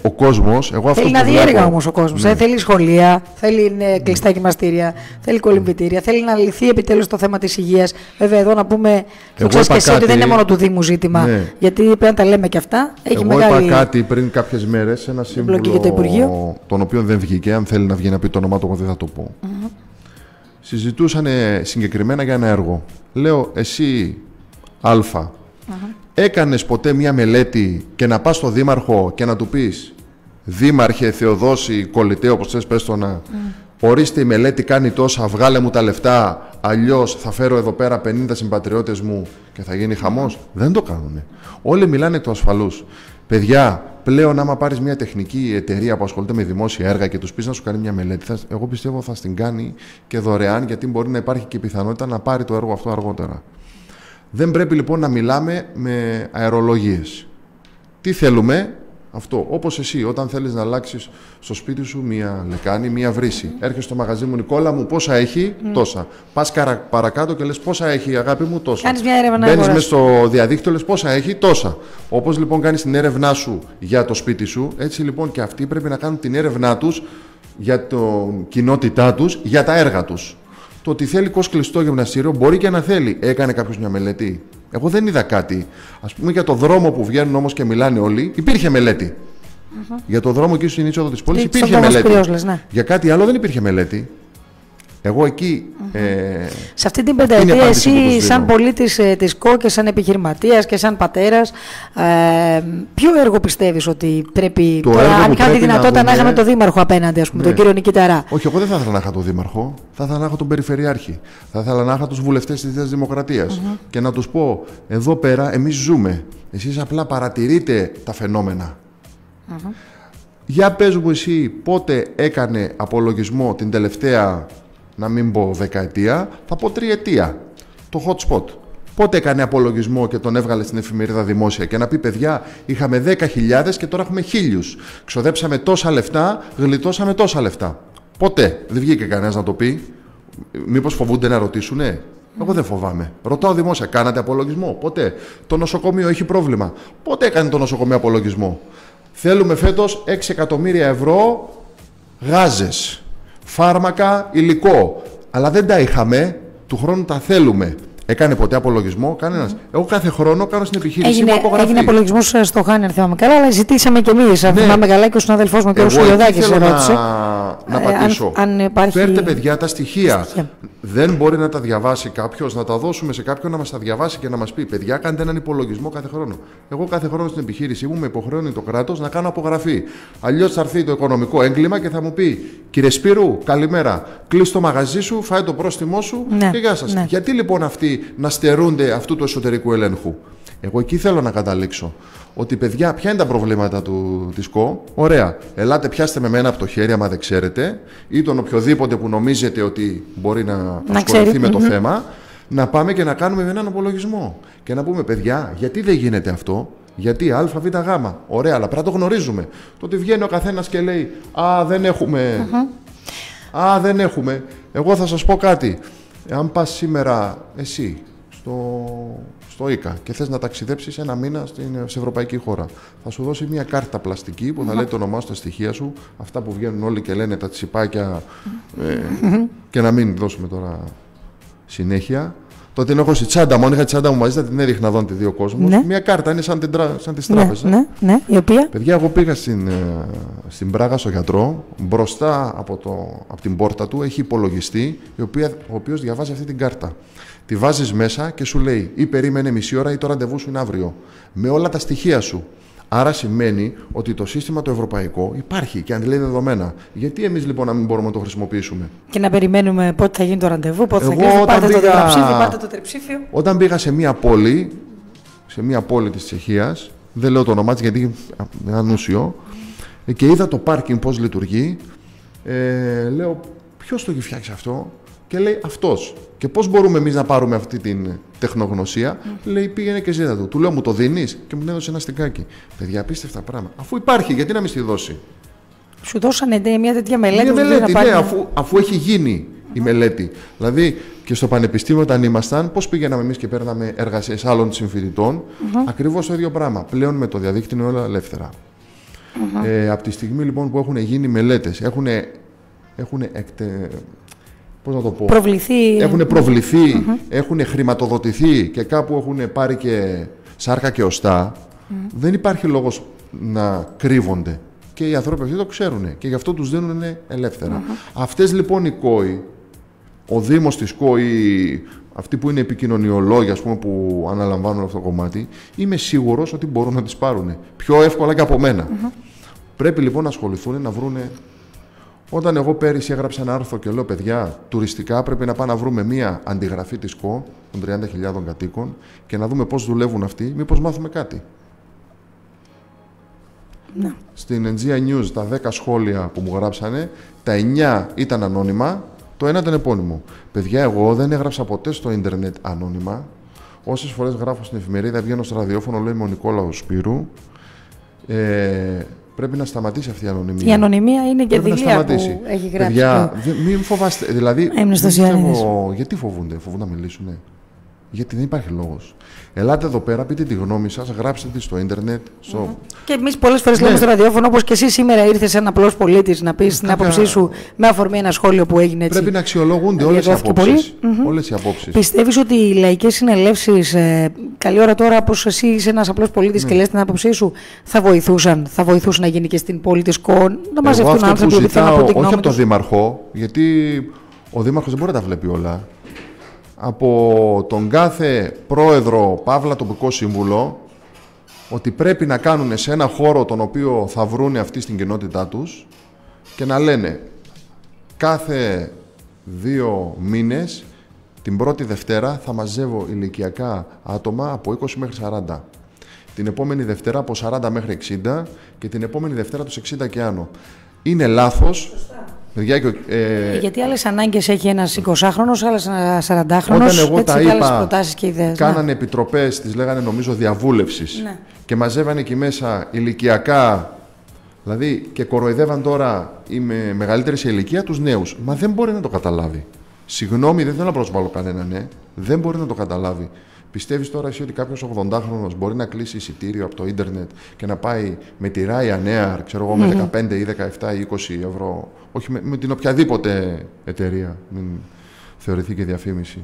ο κόσμος, θέλει να δει έργα όμως ο κόσμος. Θέλει σχολεία, θέλει κλειστά γυμναστήρια, θέλει κολυμβητήρια, θέλει να λυθεί επιτέλους το θέμα της υγείας. Βέβαια, εδώ να πούμε, το ξέρεις και εσύ, ότι δεν είναι μόνο του Δήμου ζήτημα, γιατί πρέπει να τα λέμε και αυτά. Εγώ είπα κάτι πριν κάποιες μέρες σε ένα σύμβουλο, τον οποίο δεν βγήκε. Αν θέλει να βγει να πει το όνομά του, εγώ δεν θα το πω. Συζητούσαν συγκεκριμένα για ένα έργο. Λέω, εσύ Α, έκανες ποτέ μια μελέτη και να πας στο δήμαρχο και να του πεις, Δήμαρχε Θεοδόση Κολυτέ, όπως θες πες το να, ορίστε, η μελέτη κάνει τόσα, βγάλε μου τα λεφτά, αλλιώς θα φέρω εδώ πέρα 50 συμπατριώτες μου και θα γίνει χαμός? Δεν το κάνουνε. Όλοι μιλάνε εκ του ασφαλούς. Παιδιά, πλέον άμα πάρεις μια τεχνική εταιρεία που ασχολείται με δημόσια έργα και τους πεις να σου κάνει μια μελέτη, εγώ πιστεύω θα την κάνει και δωρεάν, γιατί μπορεί να υπάρχει και η πιθανότητα να πάρει το έργο αυτό αργότερα. Δεν πρέπει λοιπόν να μιλάμε με αερολογίες. Τι θέλουμε? Αυτό. Όπως εσύ, όταν θέλεις να αλλάξεις στο σπίτι σου μία λεκάνη, μία βρύση. Έρχεσαι στο μαγαζί μου, Νικόλα μου, πόσα έχει? Τόσα. Πας παρακάτω και λες, πόσα έχει, αγάπη μου? Τόσα. Κάνεις μια έρευνα. Μπαίνεις μέσα στο διαδίκτυο, λες, πόσα έχει? Τόσα. Όπως λοιπόν κάνεις την έρευνά σου για το σπίτι σου, έτσι λοιπόν και αυτοί πρέπει να κάνουν την έρευνά τους για την κοινότητά τους, για τα έργα τους. Το ότι θέλει κλειστό γυμναστήριο μπορεί και να θέλει. Έκανε κάποιος μια μελέτη? Εγώ δεν είδα κάτι. Ας πούμε, για το δρόμο που βγαίνουν όμως και μιλάνε όλοι, υπήρχε μελέτη. Για το δρόμο εκεί στην είσοδο της πόλης υπήρχε μελέτη. Για κάτι άλλο δεν υπήρχε μελέτη. Εγώ εκεί. Σε αυτή την πενταετία, εσύ, σαν πολίτης της ΚΟ και σαν επιχειρηματίας και σαν πατέρας, ποιο έργο πιστεύεις ότι πρέπει. Αν είχα τη δυνατότητα να είχαμε τον Δήμαρχο απέναντι, ας πούμε, τον κύριο Νικηταρά. Όχι, εγώ δεν θα ήθελα να είχα τον Δήμαρχο. Θα ήθελα να είχα τον Περιφερειάρχη. Θα ήθελα να είχα τους βουλευτές της Νέας Δημοκρατίας. Και να τους πω, εδώ πέρα εμείς ζούμε. Εσείς απλά παρατηρείτε τα φαινόμενα. Για πες μου εσύ, πότε έκανε απολογισμό την τελευταία να μην πω δεκαετία, θα πω τριετία. Το hot spot. Πότε έκανε απολογισμό και τον έβγαλε στην εφημερίδα δημόσια και να πει παιδιά, είχαμε 10.000 και τώρα έχουμε 1.000. Ξοδέψαμε τόσα λεφτά, γλιτώσαμε τόσα λεφτά. Ποτέ. Δεν βγήκε κανένας να το πει. Μήπως φοβούνται να ρωτήσουνε. Εγώ δεν φοβάμαι. Ρωτάω δημόσια, κάνατε απολογισμό? Ποτέ. Το νοσοκομείο έχει πρόβλημα. Πότε έκανε το νοσοκομείο απολογισμό? Θέλουμε φέτος 6 εκατομμύρια ευρώ γάζες, φάρμακα, υλικό. Αλλά δεν τα είχαμε, του χρόνου τα θέλουμε. Έκανε ποτέ απολογισμό? Κανένας. Εγώ κάθε χρόνο κάνω στην επιχείρηση μου απογραφή. Έγινε απολογισμός στο Χάνερ, θυμάμαι καλά, αλλά ζητήσαμε κι εμείς. Ναι. Θυμάμαι καλά και ο συναδελφός μου και ο Σουλιωδάκης ρώτησε. Να πατήσω. Αν υπάρχει... Φέρτε παιδιά τα στοιχεία. Δεν μπορεί να τα διαβάσει κάποιος, να τα δώσουμε σε κάποιον να μας τα διαβάσει και να μας πει: παιδιά, κάντε έναν υπολογισμό κάθε χρόνο. Εγώ κάθε χρόνο στην επιχείρησή μου με υποχρεώνει το κράτος να κάνω απογραφή. Αλλιώς θα έρθει το οικονομικό έγκλημα και θα μου πει: κύριε Σπύρου, καλημέρα. Κλείς το μαγαζί σου, φάει το πρόστιμό σου και γεια σας. Ναι. Γιατί λοιπόν αυτοί να στερούνται αυτού του εσωτερικού ελέγχου? Εγώ εκεί θέλω να καταλήξω. Ότι παιδιά, ποια είναι τα προβλήματα της ΚΟ? Ωραία. Ελάτε, πιάστε με μένα από το χέρι, άμα δεν ξέρετε, ή τον οποιοδήποτε που νομίζετε ότι μπορεί να ασχοληθεί με το θέμα, να πάμε και να κάνουμε έναν απολογισμό. Και να πούμε, παιδιά, γιατί δεν γίνεται αυτό? Γιατί Α, Β, Γ. Ωραία, αλλά πρέπει να το γνωρίζουμε. Το ότι βγαίνει ο καθένας και λέει: α, δεν έχουμε. Α, δεν έχουμε. Εγώ θα σας πω κάτι. Αν πας σήμερα εσύ στο ΙΚΑ και θες να ταξιδέψεις ένα μήνα σε ευρωπαϊκή χώρα, θα σου δώσει μια κάρτα πλαστική που θα λέει το όνομά σου, τα στοιχεία σου, αυτά που βγαίνουν όλοι και λένε τα τσιπάκια, και να μην δώσουμε τώρα συνέχεια. Τότε την έχω στη τσάντα μου, αν είχα τη τσάντα μου μαζί, θα την έδειχνα εδώ να τη δει ο κόσμος. Ναι. Μια κάρτα, είναι σαν τη τράπεζα. Ναι, η οποία... Παιδιά, εγώ πήγα στην Πράγα στο γιατρό, μπροστά από την πόρτα του έχει υπολογιστή, ο οποίος διαβάζει αυτή την κάρτα. Τη βάζεις μέσα και σου λέει ή περίμενε μισή ώρα ή το ραντεβού σου είναι αύριο. Με όλα τα στοιχεία σου. Άρα σημαίνει ότι το σύστημα το ευρωπαϊκό υπάρχει και αντιλέγει δεδομένα. Γιατί εμείς λοιπόν να μην μπορούμε να το χρησιμοποιήσουμε? Και να περιμένουμε πότε θα γίνει το ραντεβού, πότε θα γίνει, πάρτε το τετραψήφιο, πάρτε το τριψήφιο. Όταν πήγα σε μια πόλη της Τσεχίας, δεν λέω το όνομά της γιατί είναι ανούσιο, και είδα το πάρκινγκ πώς λειτουργεί, λέω ποιος το έχει φτιάξει αυτό? Και λέει αυτός. Και πώς μπορούμε εμείς να πάρουμε αυτή την τεχνογνωσία? Λέει πήγαινε και ζήτα του. Του λέω μου το δίνεις? Και μου έδωσε ένα στικάκι. Παιδιά, απίστευτα πράγματα. Αφού υπάρχει, γιατί να μην στη δώσει? Σου δώσανε μια τέτοια μελέτη. Μια μελέτη, ναι, αφού έχει γίνει η μελέτη. Δηλαδή και στο πανεπιστήμιο όταν ήμασταν, πώς πήγαιναμε εμείς και παίρναμε εργασίες άλλων συμφοιτητών? Ακριβώς το ίδιο πράγμα. Πλέον με το διαδίκτυο είναι όλα ελεύθερα. Από τη στιγμή λοιπόν που έχουν γίνει μελέτες, πώς να το πω, έχουν προβληθεί, έχουν χρηματοδοτηθεί και κάπου έχουν πάρει και σάρκα και οστά, δεν υπάρχει λόγος να κρύβονται. Και οι άνθρωποι αυτοί το ξέρουν και γι' αυτό τους δίνουν ελεύθερα. Αυτές λοιπόν οι ΚΟΗ, ο Δήμος της ΚΟΗ, αυτοί που είναι επικοινωνιολόγοι, ας πούμε, που αναλαμβάνουν αυτό το κομμάτι, είμαι σίγουρος ότι μπορούν να τις πάρουν πιο εύκολα και από μένα. Πρέπει λοιπόν να ασχοληθούν, να βρούνε. Όταν εγώ πέρυσι έγραψα ένα άρθρο και λέω, παιδιά, τουριστικά πρέπει να πάμε να βρούμε μία αντιγραφή της ΚΟ των 30.000 κατοίκων και να δούμε πώς δουλεύουν αυτοί, μήπως μάθουμε κάτι. Ναι. Στην Engia News τα 10 σχόλια που μου γράψανε, τα 9 ήταν ανώνυμα, το 1 ήταν επώνυμο. Παιδιά, εγώ δεν έγραψα ποτέ στο ίντερνετ ανώνυμα. Όσες φορές γράφω στην εφημερίδα, βγαίνω στο ραδιόφωνο, λέει με ο Νικόλαο Σπύρου. Πρέπει να σταματήσει αυτή η ανωνυμία. Η ανωνυμία είναι και δειλία που έχει γράψει. Παιδιά, μην φοβάστε. Δηλαδή, γιατί φοβούνται να μιλήσουν? Γιατί δεν υπάρχει λόγος. Ελάτε εδώ πέρα, πείτε τη γνώμη σας, γράψτε τη στο ίντερνετ. Και εμείς πολλές φορές λέμε στο ραδιόφωνο, όπως και εσύ σήμερα ήρθες ένα απλός πολίτης να πεις την άποψή σου με αφορμή ένα σχόλιο που έγινε έτσι. Πρέπει να αξιολογούνται όλες οι απόψεις. Όλες οι απόψεις. Πιστεύεις ότι οι λαϊκές συνελεύσεις, καλή ώρα τώρα, όπως εσύ είσαι ένας απλός πολίτης και λες την άποψή σου, θα βοηθούσαν να γίνει και στην πόλη της ΚΟ, να μαζευτούν άνθρωποι που θέλουν να πούν τη γνώμη τους? Όχι από τον Δήμαρχο, γιατί ο Δήμαρχος δεν μπορεί να τα βλέπει όλα. Από τον κάθε πρόεδρο, παύλα τοπικό σύμβουλο, ότι πρέπει να κάνουν σε ένα χώρο τον οποίο θα βρούνε αυτοί στην κοινότητά τους και να λένε κάθε 2 μήνες την πρώτη Δευτέρα θα μαζεύω ηλικιακά άτομα από 20 μέχρι 40. Την επόμενη Δευτέρα από 40 μέχρι 60 και την επόμενη Δευτέρα τους 60 και άνω. Είναι λάθος. Γιατί άλλες ανάγκες έχει ένας 20χρονος, άλλες ένα 40χρονος. Όταν εγώ τα είπα, προτάσεις και ιδέες. κάνανε επιτροπές, τις λέγανε νομίζω διαβούλευσης, ναι. και μαζεύανε εκεί μέσα ηλικιακά, δηλαδή, και κοροϊδεύαν τώρα οι μεγαλύτεροι σε ηλικία τους νέους. Μα δεν μπορεί να το καταλάβει. Συγγνώμη, δεν θέλω να προσβάλλω κανέναν, ναι. Δεν μπορεί να το καταλάβει. Πιστεύεις τώρα εσύ ότι κάποιος 80χρονος μπορεί να κλείσει εισιτήριο από το ίντερνετ και να πάει με τη Ryanair, ξέρω εγώ, με 15 ή 17 ή 20 ευρώ, όχι με την οποιαδήποτε εταιρεία, μην θεωρηθεί και διαφήμιση,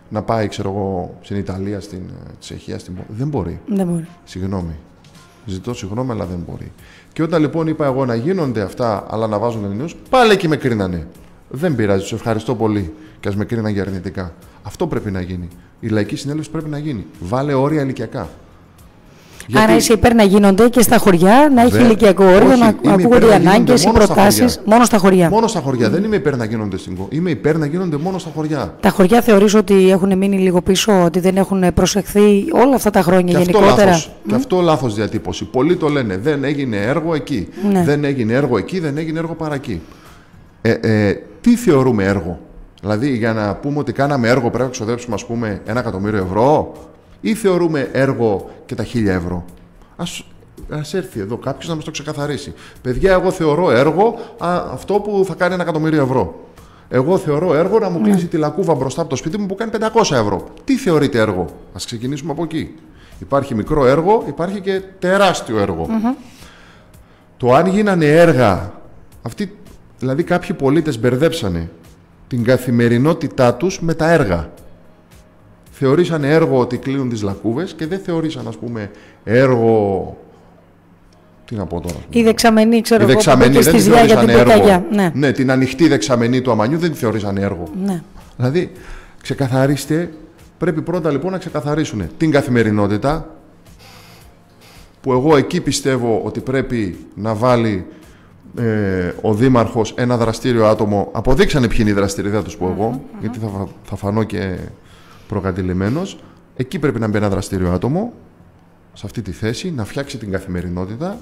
να πάει, ξέρω εγώ, στην Ιταλία, στην Τσεχία, δεν μπορεί. Δεν μπορεί. Συγγνώμη. Ζητώ συγγνώμη, αλλά δεν μπορεί. Και όταν λοιπόν είπα εγώ να γίνονται αυτά, αλλά να βάζουν νέους, πάλι εκεί με κρίνανε. Δεν πειράζει, τους ευχαριστώ πολύ και ας με κρίναν για αρνητικά. Αυτό πρέπει να γίνει. Η λαϊκή συνέλευση πρέπει να γίνει. Βάλε όρια ηλικιακά. Άρα είσαι υπέρ να γίνονται και στα χωριά, να έχει ηλικιακό όριο, να ακούγονται οι ανάγκες, οι προτάσεις μόνο στα χωριά. Μόνο στα χωριά. Δεν είμαι υπέρ να γίνονται στην κο. Είμαι υπέρ να γίνονται μόνο στα χωριά. Τα χωριά θεωρείς ότι έχουν μείνει λίγο πίσω, ότι δεν έχουν προσεχθεί όλα αυτά τα χρόνια και γενικότερα. Και αυτό λάθος διατύπωση. Πολλοί το λένε. Δεν έγινε έργο εκεί. Ναι. Δεν έγινε έργο εκεί, δεν έγινε έργο παρακεί. Τι θεωρούμε έργο? Δηλαδή, για να πούμε ότι κάναμε έργο πρέπει να ξοδέψουμε, ας πούμε, 1 εκατομμύριο ευρώ, ή θεωρούμε έργο και τα 1.000 ευρώ? Ας έρθει εδώ κάποιος να μας το ξεκαθαρίσει. Παιδιά, εγώ θεωρώ έργο αυτό που θα κάνει 1 εκατομμύριο ευρώ. Εγώ θεωρώ έργο να μου κλείσει τη λακκούβα μπροστά από το σπίτι μου που κάνει 500 ευρώ. Τι θεωρείται έργο? Ας ξεκινήσουμε από εκεί. Υπάρχει μικρό έργο, υπάρχει και τεράστιο έργο. Το αν γίνανε έργα, δηλαδή κάποιοι πολίτες μπερδέψανε την καθημερινότητά τους με τα έργα. Θεωρήσανε έργο ότι κλείνουν τις λακκούβες και δεν θεωρήσαν, ας πούμε, έργο... Τι να πω τώρα? Η δεξαμενή, ξέρω εγώ, δεν τη θεωρήσαν έργο. Ναι, την ανοιχτή δεξαμενή του Αμανιού δεν τη θεωρήσαν έργο. Ναι. Δηλαδή, ξεκαθαρίστε, πρέπει πρώτα λοιπόν να ξεκαθαρίσουν την καθημερινότητα, που εγώ εκεί πιστεύω ότι πρέπει να βάλει ο Δήμαρχος ένα δραστήριο άτομο. Αποδείξανε ποιοι είναι οι δραστηροί, θα τους πω εγώ, γιατί θα φανώ και προκατηλημένος. Εκεί πρέπει να μπει ένα δραστήριο άτομο, σε αυτή τη θέση, να φτιάξει την καθημερινότητα,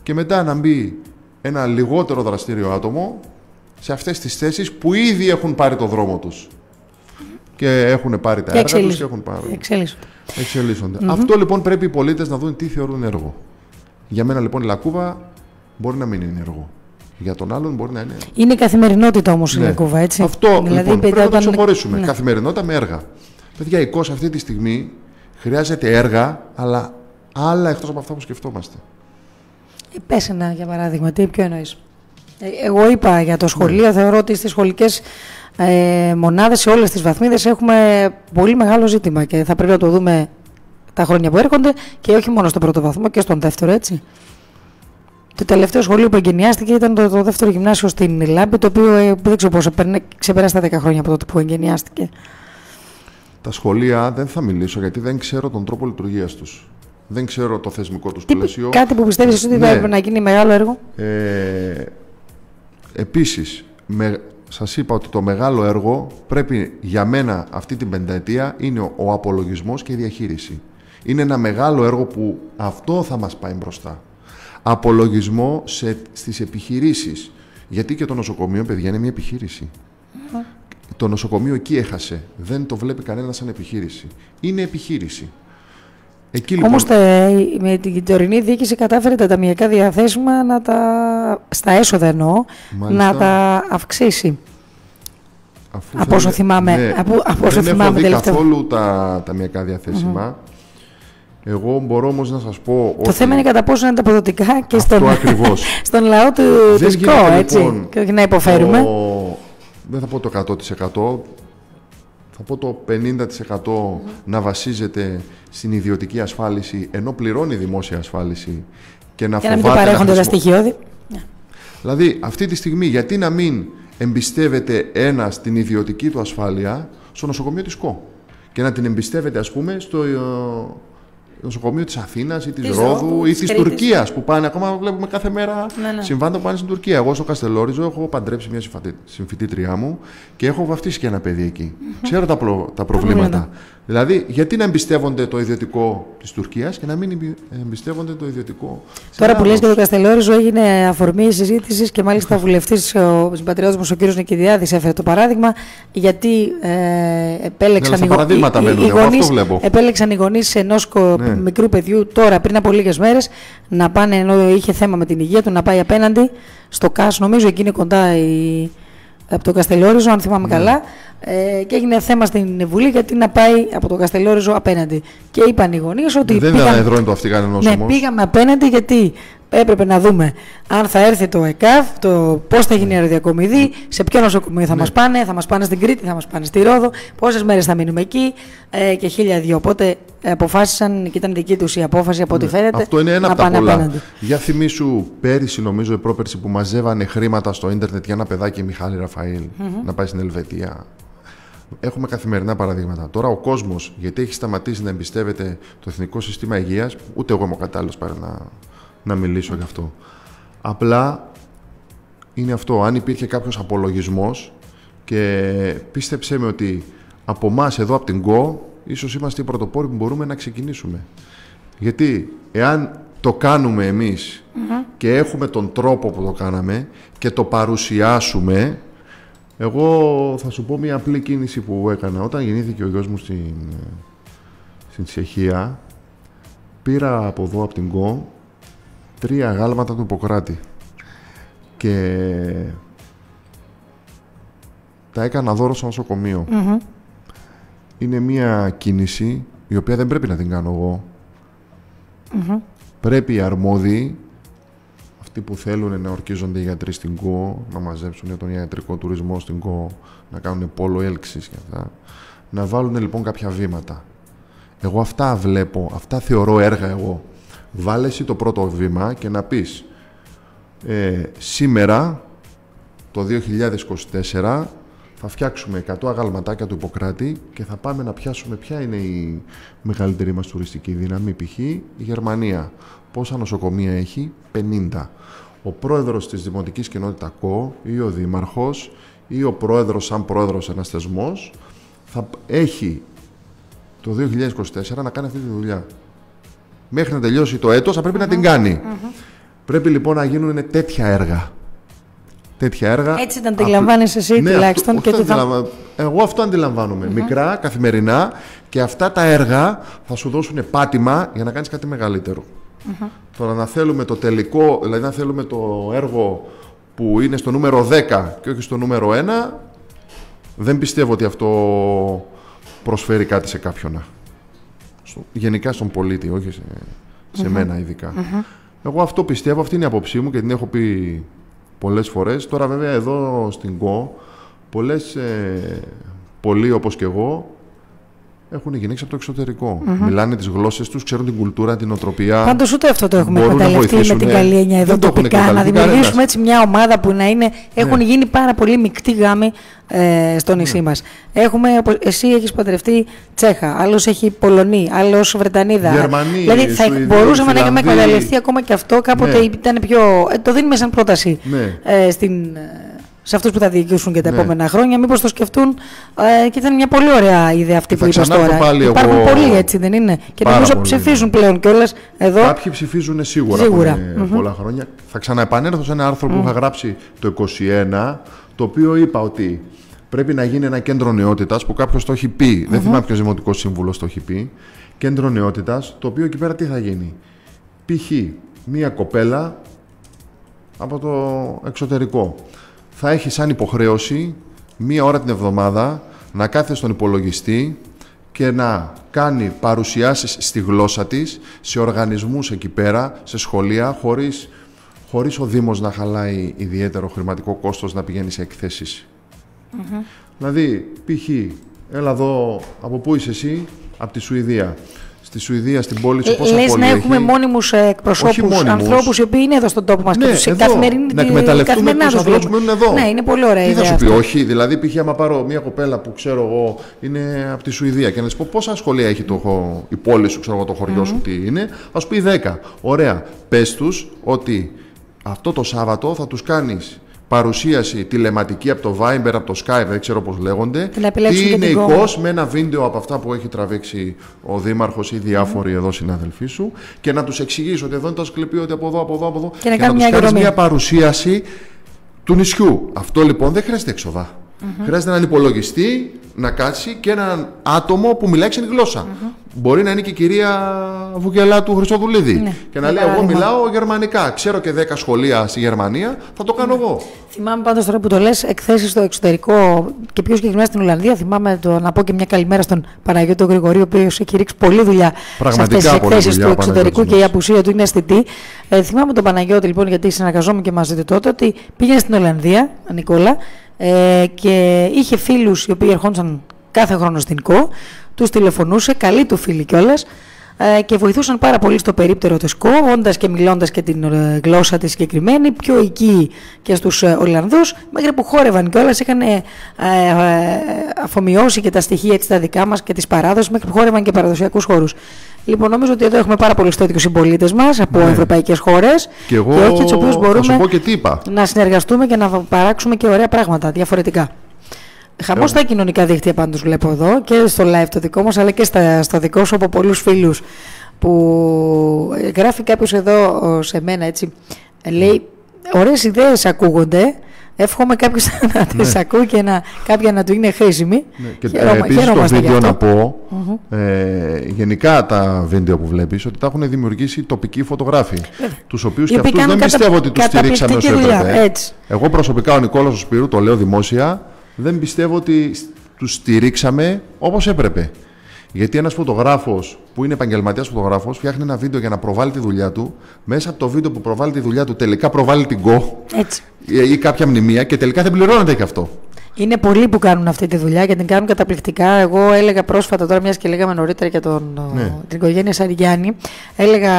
και μετά να μπει ένα λιγότερο δραστήριο άτομο σε αυτές τις θέσεις που ήδη έχουν πάρει το δρόμο τους και έχουν πάρει τα έργα τους και έχουν πάρει. Εξελίσσονται. Αυτό λοιπόν πρέπει οι πολίτες να δουν τι θεωρούν έργο. Για μένα λοιπόν η λακκούβα μπορεί να μην είναι έργο. Για τον άλλον μπορεί να είναι. Είναι η καθημερινότητα όμως η λακκούβα, έτσι. Αυτό δηλαδή, λοιπόν, πρέπει να το ξεχωρίσουμε. Ναι. Καθημερινότητα με έργα. Παιδιά, η ΚΟΣ αυτή τη στιγμή χρειάζεται έργα, αλλά άλλα εκτός από αυτά που σκεφτόμαστε. Πες ένα για παράδειγμα, ποιο εννοείς? Εγώ είπα για το σχολείο, θεωρώ ότι στις σχολικές μονάδες σε όλες τις βαθμίδες έχουμε πολύ μεγάλο ζήτημα και θα πρέπει να το δούμε τα χρόνια που έρχονται και όχι μόνο στον πρώτο βαθμό και στον δεύτερο, έτσι. Το τελευταίο σχολείο που εγκαινιάστηκε ήταν το δεύτερο γυμνάσιο στην Λάμπη, το οποίο δεν ξέρω πώς ξεπεράσει τα 10 χρόνια από τότε που εγκαινιάστηκε. Τα σχολεία δεν θα μιλήσω γιατί δεν ξέρω τον τρόπο λειτουργίας τους. Δεν ξέρω το θεσμικό τους πλαίσιο. Κάτι που πιστεύεις ότι θα έπρεπε να γίνει μεγάλο έργο? Επίσης, σας είπα ότι το μεγάλο έργο πρέπει για μένα αυτή την πενταετία είναι ο απολογισμός και η διαχείριση. Είναι ένα μεγάλο έργο που αυτό θα μας πάει μπροστά. Απολογισμό στις επιχειρήσεις. Γιατί και το νοσοκομείο, παιδιά, είναι μια επιχείρηση. Το νοσοκομείο εκεί έχασε. Δεν το βλέπει κανένα σαν επιχείρηση. Είναι επιχείρηση. Εκεί, λοιπόν... Όμως με την τωρινή διοίκηση κατάφερε τα ταμιακά διαθέσιμα στα έσοδα εννοώ, να τα αυξήσει. Από όσο θυμάμαι. Ναι, δεν έχω δει καθόλου τα ταμιακά διαθέσιμα. Εγώ μπορώ όμως να σας πω το θέμα είναι κατά πόσο είναι τα αποδοτικά και στον λαό του ΣΚΟ, έτσι, λοιπόν, και όχι να υποφέρουμε. Δεν θα πω το 100%, θα πω το 50% να βασίζεται στην ιδιωτική ασφάλιση, ενώ πληρώνει δημόσια ασφάλιση και να φοβάται. Και να μην παρέχονται τα στοιχειώδη. Δηλαδή, αυτή τη στιγμή, γιατί να μην εμπιστεύεται ένας την ιδιωτική του ασφάλεια στο νοσοκομείο της ΚΟ και να την εμπιστεύεται, ας πούμε, νοσοκομείο της Αθήνας ή της Ρόδου ή της Τουρκίας που πάνε. Ακόμα βλέπουμε κάθε μέρα συμβάντα που πάνε στην Τουρκία. Εγώ στο Καστελόριζο έχω παντρέψει μια συμφοιτήτριά μου και έχω βαφτίσει και ένα παιδί εκεί. Ξέρω τα προβλήματα. Δηλαδή, γιατί να εμπιστεύονται το ιδιωτικό της Τουρκίας και να μην εμπιστεύονται το ιδιωτικό. Τώρα που λες για το Καστελόριζο, έγινε αφορμή συζήτησης και μάλιστα ο βουλευτής, ο συμπατριώτης μας, ο κ. Νικηδιάδης, έφερε το παράδειγμα γιατί επέλεξαν οι γονείς ενός μικρού παιδιού τώρα πριν από λίγες μέρες να πάνε, ενώ είχε θέμα με την υγεία του, να πάει απέναντι στο ΚΑΣ, νομίζω εκεί είναι κοντά από το Καστελόριζο, αν θυμάμαι καλά, και έγινε θέμα στην Βουλή γιατί να πάει από το Καστελόριζο απέναντι. Και είπαν οι γονείς ότι. Δεν ήταν εδρώνει το Αυτιγανενός όμως. Ναι, πήγαμε απέναντι γιατί έπρεπε να δούμε αν θα έρθει το ΕΚΑΒ, πώς θα γίνει η αεροδιακομιδή, σε ποιο νοσοκομείο θα μας πάνε, θα μας πάνε στην Κρήτη, θα μας πάνε στη Ρόδο, πόσες μέρες θα μείνουμε εκεί και 1002. Οπότε αποφάσισαν και ήταν δική τους η απόφαση από ό,τι φαίνεται. Αυτό είναι ένα από τα πολλά. Απέναντι. Για θυμίσου πέρυσι, νομίζω, η πρόπερση που μαζεύανε χρήματα στο ίντερνετ για ένα παιδάκι Μιχάλη Ραφαήλ να πάει στην Ελβετία. Έχουμε καθημερινά παραδείγματα. Τώρα ο κόσμος, γιατί έχει σταματήσει να εμπιστεύεται το Εθνικό Σύστημα Υγείας, ούτε εγώ είμαι ο κατάλληλος να μιλήσω γι' αυτό. Απλά είναι αυτό. Αν υπήρχε κάποιος απολογισμός και πίστεψέ με ότι από εμάς εδώ από την ΚΟ ίσως είμαστε οι πρωτοπόροι που μπορούμε να ξεκινήσουμε. Γιατί εάν το κάνουμε εμείς και έχουμε τον τρόπο που το κάναμε και το παρουσιάσουμε, εγώ θα σου πω μια απλή κίνηση που έκανα. Όταν γεννήθηκε ο γιος μου στην Τσεχία, πήρα από εδώ από την ΚΟ 3 γάλματα του Ιπποκράτη και τα έκανα δώρο στο νοσοκομείο. Είναι μια κίνηση η οποία δεν πρέπει να την κάνω εγώ. Πρέπει οι αρμόδιοι, αυτοί που θέλουν να ορκίζονται οι γιατροί στην ΚΟ, να μαζέψουν για τον ιατρικό τουρισμό στην ΚΟ, να κάνουν πόλο έλξης και αυτά, να βάλουν λοιπόν κάποια βήματα. Εγώ αυτά βλέπω, αυτά θεωρώ έργα εγώ. Βάλε εσύ το πρώτο βήμα και να πεις σήμερα, το 2024, θα φτιάξουμε 100 αγαλματάκια του Ιπποκράτη και θα πάμε να πιάσουμε ποια είναι η μεγαλύτερη μας τουριστική δύναμη, π.χ. η Γερμανία. Πόσα νοσοκομεία έχει? 50. Ο πρόεδρος της Δημοτικής Κοινότητας ΚΟ ή ο δήμαρχος ή ο πρόεδρος, σαν πρόεδρος ένας θεσμός, θα έχει το 2024 να κάνει αυτή τη δουλειά. Μέχρι να τελειώσει το έτος θα πρέπει να την κάνει. Πρέπει λοιπόν να γίνουν τέτοια έργα. Έτσι τα αντιλαμβάνεσαι εσύ τουλάχιστον. Εγώ αυτό αντιλαμβάνομαι. Μικρά, καθημερινά, και αυτά τα έργα θα σου δώσουν πάτημα για να κάνεις κάτι μεγαλύτερο. Τώρα να θέλουμε το τελικό, δηλαδή να θέλουμε το έργο που είναι στο νούμερο 10 και όχι στο νούμερο 1, δεν πιστεύω ότι αυτό προσφέρει κάτι σε κάποιον. Γενικά στον πολίτη, όχι σε μένα ειδικά. Εγώ αυτό πιστεύω, αυτή είναι η άποψή μου και την έχω πει πολλές φορές. Τώρα βέβαια εδώ στην ΚΟ, πολλοί όπως και εγώ, έχουν γυναίκες από το εξωτερικό. Μιλάνε τις γλώσσες τους, ξέρουν την κουλτούρα, την οτροπία. Πάντως ούτε αυτό το έχουμε εκμεταλλευτεί με την καλή έννοια εδώ τοπικά. Να δημιουργήσουμε έτσι μια ομάδα που να είναι. Έχουν γίνει πάρα πολύ μεικτοί γάμοι στο νησί μας. Εσύ έχεις παντρευτεί Τσέχα, άλλος έχει Πολωνή, άλλος Βρετανίδα. Γερμανοί, δηλαδή θα μπορούσαμε να είχαμε εκμεταλλευτεί ακόμα και αυτό. Κάποτε ήταν πιο. Το δίνουμε σαν πρόταση σε αυτούς που θα διοικήσουν και τα επόμενα χρόνια, μήπως το σκεφτούν. Και ήταν μια πολύ ωραία ιδέα αυτή που είπες τώρα. Υπάρχουν πολλοί, έτσι δεν είναι? Και νομίζω ψηφίζουν πλέον κιόλας εδώ. Κάποιοι ψηφίζουν σίγουρα. Πολλά χρόνια. Θα ξαναεπανέλθω σε ένα άρθρο που είχα γράψει το 2021, το οποίο είπα ότι πρέπει να γίνει ένα κέντρο νεότητας, που κάποιος το έχει πει. Δεν θυμάμαι ποιος δημοτικός σύμβουλος το έχει πει. Κέντρο νεότητας, το οποίο εκεί πέρα τι θα γίνει? Π.χ. μία κοπέλα από το εξωτερικό θα έχει σαν υποχρέωση 1 ώρα την εβδομάδα να κάθεται στον υπολογιστή και να κάνει παρουσιάσεις στη γλώσσα της σε οργανισμούς εκεί πέρα, σε σχολεία, χωρίς ο Δήμος να χαλάει ιδιαίτερο χρηματικό κόστος να πηγαίνει σε εκθέσεις. Δηλαδή, π.χ. έλα εδώ, από πού είσαι εσύ? από τη Σουηδία. Στη Σουηδία, στην πόλη της, πόσα λες πόλη να έχει. έχουμε μόνιμους εκπροσώπους, ανθρώπους οι οποίοι είναι εδώ στον τόπο μας. Ναι, και να εκμεταλλευτούμε τους ανθρώπους που μένουν εδώ. Ναι, είναι πολύ ωραία ιδέα. Τι θα σου πει, όχι. Δηλαδή, π.χ. άμα πάρω μια κοπέλα που ξέρω εγώ είναι από τη Σουηδία και να της πω πόσα σχολεία έχει η πόλη σου, ξέρω εγώ, το χωριό σου, τι είναι, ας πει 10. Ωραία. Πες τους ότι αυτό το Σάββατο θα τους κάνεις παρουσίαση τηλεματική από το Viber, από το Skype, δεν ξέρω πώς λέγονται. Τι είναι η COS, με ένα βίντεο από αυτά που έχει τραβήξει ο Δήμαρχος ή διάφοροι εδώ συνάδελφοί σου, και να τους εξηγήσω ότι εδώ είναι το Ασκληπείο, ότι από εδώ. Και να τους κάνεις μια παρουσίαση του νησιού. Αυτό λοιπόν δεν χρειάζεται έξοδα. Χρειάζεται έναν υπολογιστή να κάτσει και έναν άτομο που μιλάει ξένη γλώσσα. Μπορεί να είναι και η κυρία Βουγγελά του Χρυσοδουλίδη. Ναι, και να λέει: εγώ μιλάω γερμανικά. Ξέρω και 10 σχολεία στη Γερμανία, θα το κάνω εγώ. Θυμάμαι πάντως τώρα που το λες, εκθέσεις στο εξωτερικό και πιο συγκεκριμένα στην Ολλανδία. Θυμάμαι να πω και μια καλημέρα στον Παναγιώτο Γρηγορή, ο οποίος έχει ρίξει πολλή δουλειά σε αυτές τις εκθέσεις του εξωτερικού και η απουσία του είναι αισθητή. Θυμάμαι τον Παναγιώτη λοιπόν, γιατί συνεργαζόμουν και μαζί του τότε, ότι πήγαινε στην Ολλανδία, Νικόλα, και είχε φίλους οι οποίοι ερχόντουσαν κάθε χρόνο στην ΚΟ, τους τηλεφωνούσε, καλοί του φίλοι κιόλας, και βοηθούσαν πάρα πολύ στο περίπτερο της ΚΟ, όντας και μιλώντας και την γλώσσα της συγκεκριμένη, πιο οικοί και στους Ολλανδούς, μέχρι που χόρευαν κιόλας, είχαν αφομοιώσει και τα στοιχεία έτσι τα δικά μας και τις παράδοσης, μέχρι που χόρευαν και παραδοσιακούς χώρους. Λοιπόν, νομίζω ότι εδώ έχουμε πάρα πολλούς τέτοιους συμπολίτες μας από ευρωπαϊκές χώρες και εγώ όχι τους οποίους μπορούμε να συνεργαστούμε και να παράξουμε και ωραία πράγματα διαφορετικά. Χαμός στα κοινωνικά δίκτυα πάντως βλέπω εδώ και στο live το δικό μας, αλλά και στο δικό σου από πολλούς φίλους, που γράφει κάποιος εδώ σε μένα έτσι, λέει ωραίες ιδέες ακούγονται, εύχομαι κάποιος να τις ακούει και κάποια να του είναι χρήσιμη. Και επίσης το βίντεο να πω, γενικά τα βίντεο που βλέπεις, ότι τα έχουν δημιουργήσει τοπικοί φωτογράφοι, τους οποίους και αυτούς δεν πιστεύω ότι τους στηρίξαμε όσο έπρεπε. Εγώ προσωπικά, ο Νικόλας ο Σπύρου, το λέω δημόσια, δεν πιστεύω ότι τους στηρίξαμε όπως έπρεπε. Γιατί ένας φωτογράφος που είναι επαγγελματίας φωτογράφος φτιάχνει ένα βίντεο για να προβάλλει τη δουλειά του. Μέσα από το βίντεο που προβάλλει τη δουλειά του τελικά προβάλλει την ΚΟ ή κάποια μνημεία και τελικά δεν πληρώνεται και αυτό. Είναι πολλοί που κάνουν αυτή τη δουλειά και την κάνουν καταπληκτικά. Εγώ έλεγα πρόσφατα, τώρα μιας και λέγαμε νωρίτερα για την οικογένεια Σαριγιάννη, έλεγα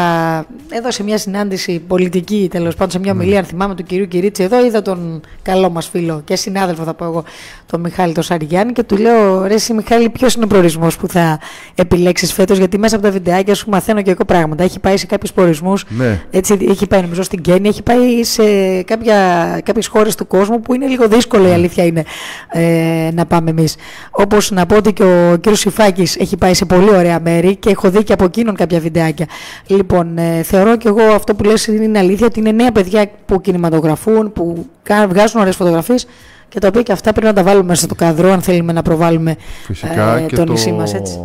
εδώ σε μια συνάντηση πολιτική, τέλος πάντων σε μια ομιλία, αν θυμάμαι, του κυρίου Κυρίτσι, εδώ είδα τον καλό μας φίλο και συνάδελφο, θα πω εγώ, τον Μιχάλη τον Σαριγιάννη, και του λέω: ρε εσύ Μιχάλη, ποιος είναι ο προορισμός που θα επιλέξεις φέτος? Γιατί μέσα από τα βιντεάκια σου μαθαίνω και εγώ πράγματα. Έχει πάει σε κάποιους προορισμούς, έτσι, έχει πάει νομίζω στην Κένια, έχει πάει σε κάποιες χώρες του κόσμου που είναι λίγο δύσκολο, η αλήθεια είναι, να πάμε εμείς. Όπως να πω ότι και ο κύριος Σιφάκης έχει πάει σε πολύ ωραία μέρη και έχω δει και από εκείνον κάποια βιντεάκια. Λοιπόν, θεωρώ και εγώ αυτό που λες είναι αλήθεια, ότι είναι νέα παιδιά που κινηματογραφούν, που βγάζουν ωραίες φωτογραφίες και τα οποία και αυτά πρέπει να τα βάλουμε μέσα στο καδρό αν θέλουμε να προβάλλουμε το νησί μας, έτσι.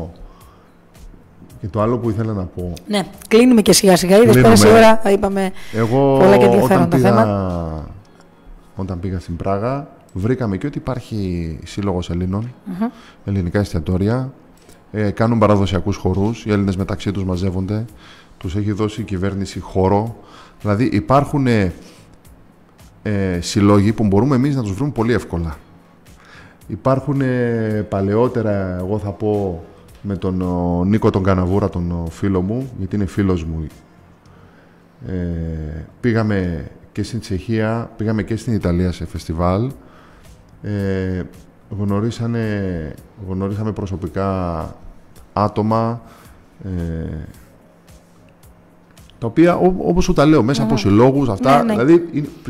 Και το άλλο που ήθελα να πω. Ναι, κλείνουμε και σιγά σιγά. Είδες, πέρασε η ώρα, είπαμε πολλά και ενδιαφέροντα θέματα. Όταν πήγα στην Πράγα, βρήκαμε και ότι υπάρχει σύλλογος Ελλήνων, ελληνικά εστιατόρια, κάνουν παραδοσιακούς χορούς, οι Έλληνες μεταξύ τους μαζεύονται, τους έχει δώσει η κυβέρνηση χώρο. Δηλαδή υπάρχουν συλλόγοι που μπορούμε εμείς να τους βρούμε πολύ εύκολα. Υπάρχουν παλαιότερα, εγώ θα πω, με τον Νίκο τον Καναβούρα, τον φίλο μου, γιατί είναι φίλος μου, πήγαμε και στην Τσεχία, πήγαμε και στην Ιταλία σε φεστιβάλ. Γνωρίσαμε προσωπικά άτομα τα οποία, όπως σου τα λέω, μέσα από συλλόγους αυτά, δηλαδή,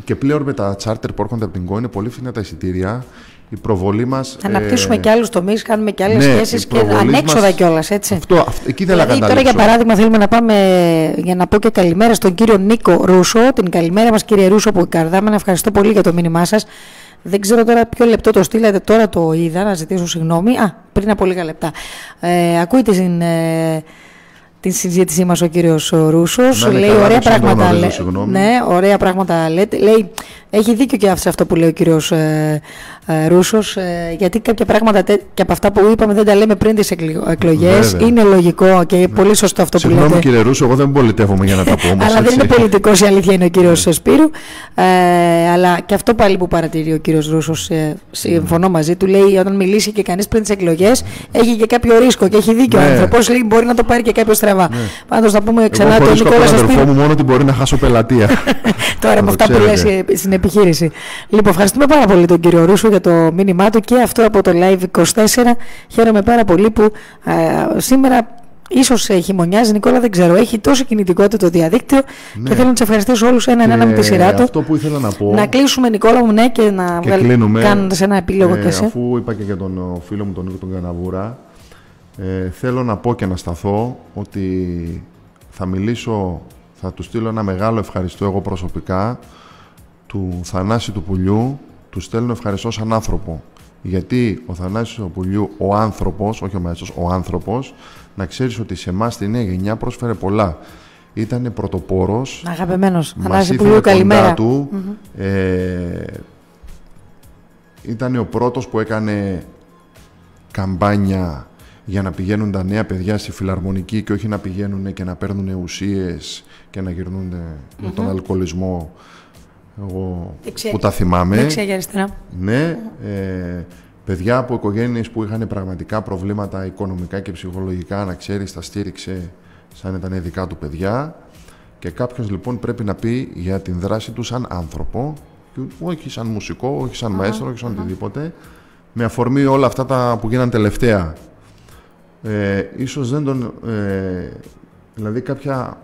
και πλέον με τα τσάρτερ που έρχονται από την ΚΟ είναι πολύ φθηνά τα εισιτήρια. Η προβολή μας. Αναπτύσσουμε και άλλους τομείς, κάνουμε και άλλες σχέσεις και ανέξοδα κιόλας, έτσι. Εκεί δεν δηλαδή, τώρα για παράδειγμα θέλουμε να πάμε για να πω και καλημέρα στον κύριο Νίκο Ρούσο. Την καλημέρα μας, κύριε Ρούσο, από Καρδάμενα. Ευχαριστώ πολύ για το μήνυμά σας. Δεν ξέρω τώρα ποιο λεπτό το στείλατε, τώρα το είδα, να ζητήσω συγγνώμη. Πριν από λίγα λεπτά. Ακούει την συζήτησή μας ο κύριος Ρούσος. Λέει ωραία πράγματα. Ναι, ωραία πράγματα λέτε. Λέει, έχει δίκιο και σε αυτό που λέει ο κύριος Ρούσος, γιατί κάποια πράγματα και από αυτά που είπαμε δεν τα λέμε πριν τις εκλογές. Είναι λογικό και πολύ σωστό αυτό που λέτε. Συγγνώμη κύριε Ρούσο, εγώ δεν πολιτεύομαι για να τα πω. Αλλά δεν είναι πολιτικός, η αλήθεια είναι ο κύριος Σπύρου. Αλλά και αυτό πάλι που παρατηρεί ο κύριος Ρούσος, συμφωνώ μαζί του, λέει όταν μιλήσει και κανείς πριν τις εκλογές έχει και κάποιο ρίσκο και έχει δίκιο ο άνθρωπος, λέει μπορεί να το πάρει και κάποιο στραβά. Πάντως να πούμε ξανά τον Νικόλα Σπύρου. Μου μόνο ότι μπορεί να χάσω πελατεία. Τώρα με αυτά που λες στην επιχείρηση. Λοιπόν, ευχαριστούμε πάρα πολύ τον κύριο Ρούσο για το μήνυμά του και αυτό από το Live 24. Χαίρομαι πάρα πολύ που σήμερα ίσως χειμωνιάζει, Νικόλα, δεν ξέρω. Έχει τόση κινητικότητα το διαδίκτυο και θέλω να τους ευχαριστήσω όλους ένα με τη σειρά του. Αυτό που ήθελα να πω. Να κλείσουμε, Νικόλα μου, ναι, και να κάνοντας ένα επίλογο και εσύ. Αφού είπα και για τον φίλο μου τον Νίκο τον Καναβούρα, θέλω να πω και να σταθώ ότι θα του στείλω ένα μεγάλο ευχαριστώ εγώ προσωπικά του Θανάση του Πουλιού, του στέλνω ευχαριστώ σαν άνθρωπο. Γιατί ο Θανάσης του Πουλιού, ο άνθρωπος, όχι ο μέσος, ο άνθρωπος, να ξέρεις ότι σε εμάς τη νέα γενιά πρόσφερε πολλά. Ήτανε πρωτοπόρος. Αγαπημένος. Θανάση Πουλιού, καλημέρα. Ήτανε ο πρώτος που έκανε καμπάνια για να πηγαίνουν τα νέα παιδιά στη φιλαρμονική και όχι να πηγαίνουν και να παίρνουν ουσίες και να γυρνούν με τον αλκοολισμό. Εγώ που τα θυμάμαι. Δεξιά και αριστερά. Ναι. Παιδιά από οικογένειες που είχαν πραγματικά προβλήματα οικονομικά και ψυχολογικά, να ξέρεις, τα στήριξε σαν ήταν δικά του παιδιά. Και κάποιος λοιπόν πρέπει να πει για την δράση του σαν άνθρωπο, όχι σαν μουσικό, όχι σαν μαέστρο, όχι σαν οτιδήποτε, με αφορμή όλα αυτά τα που γίναν τελευταία. Ίσως δεν τον... δηλαδή κάποια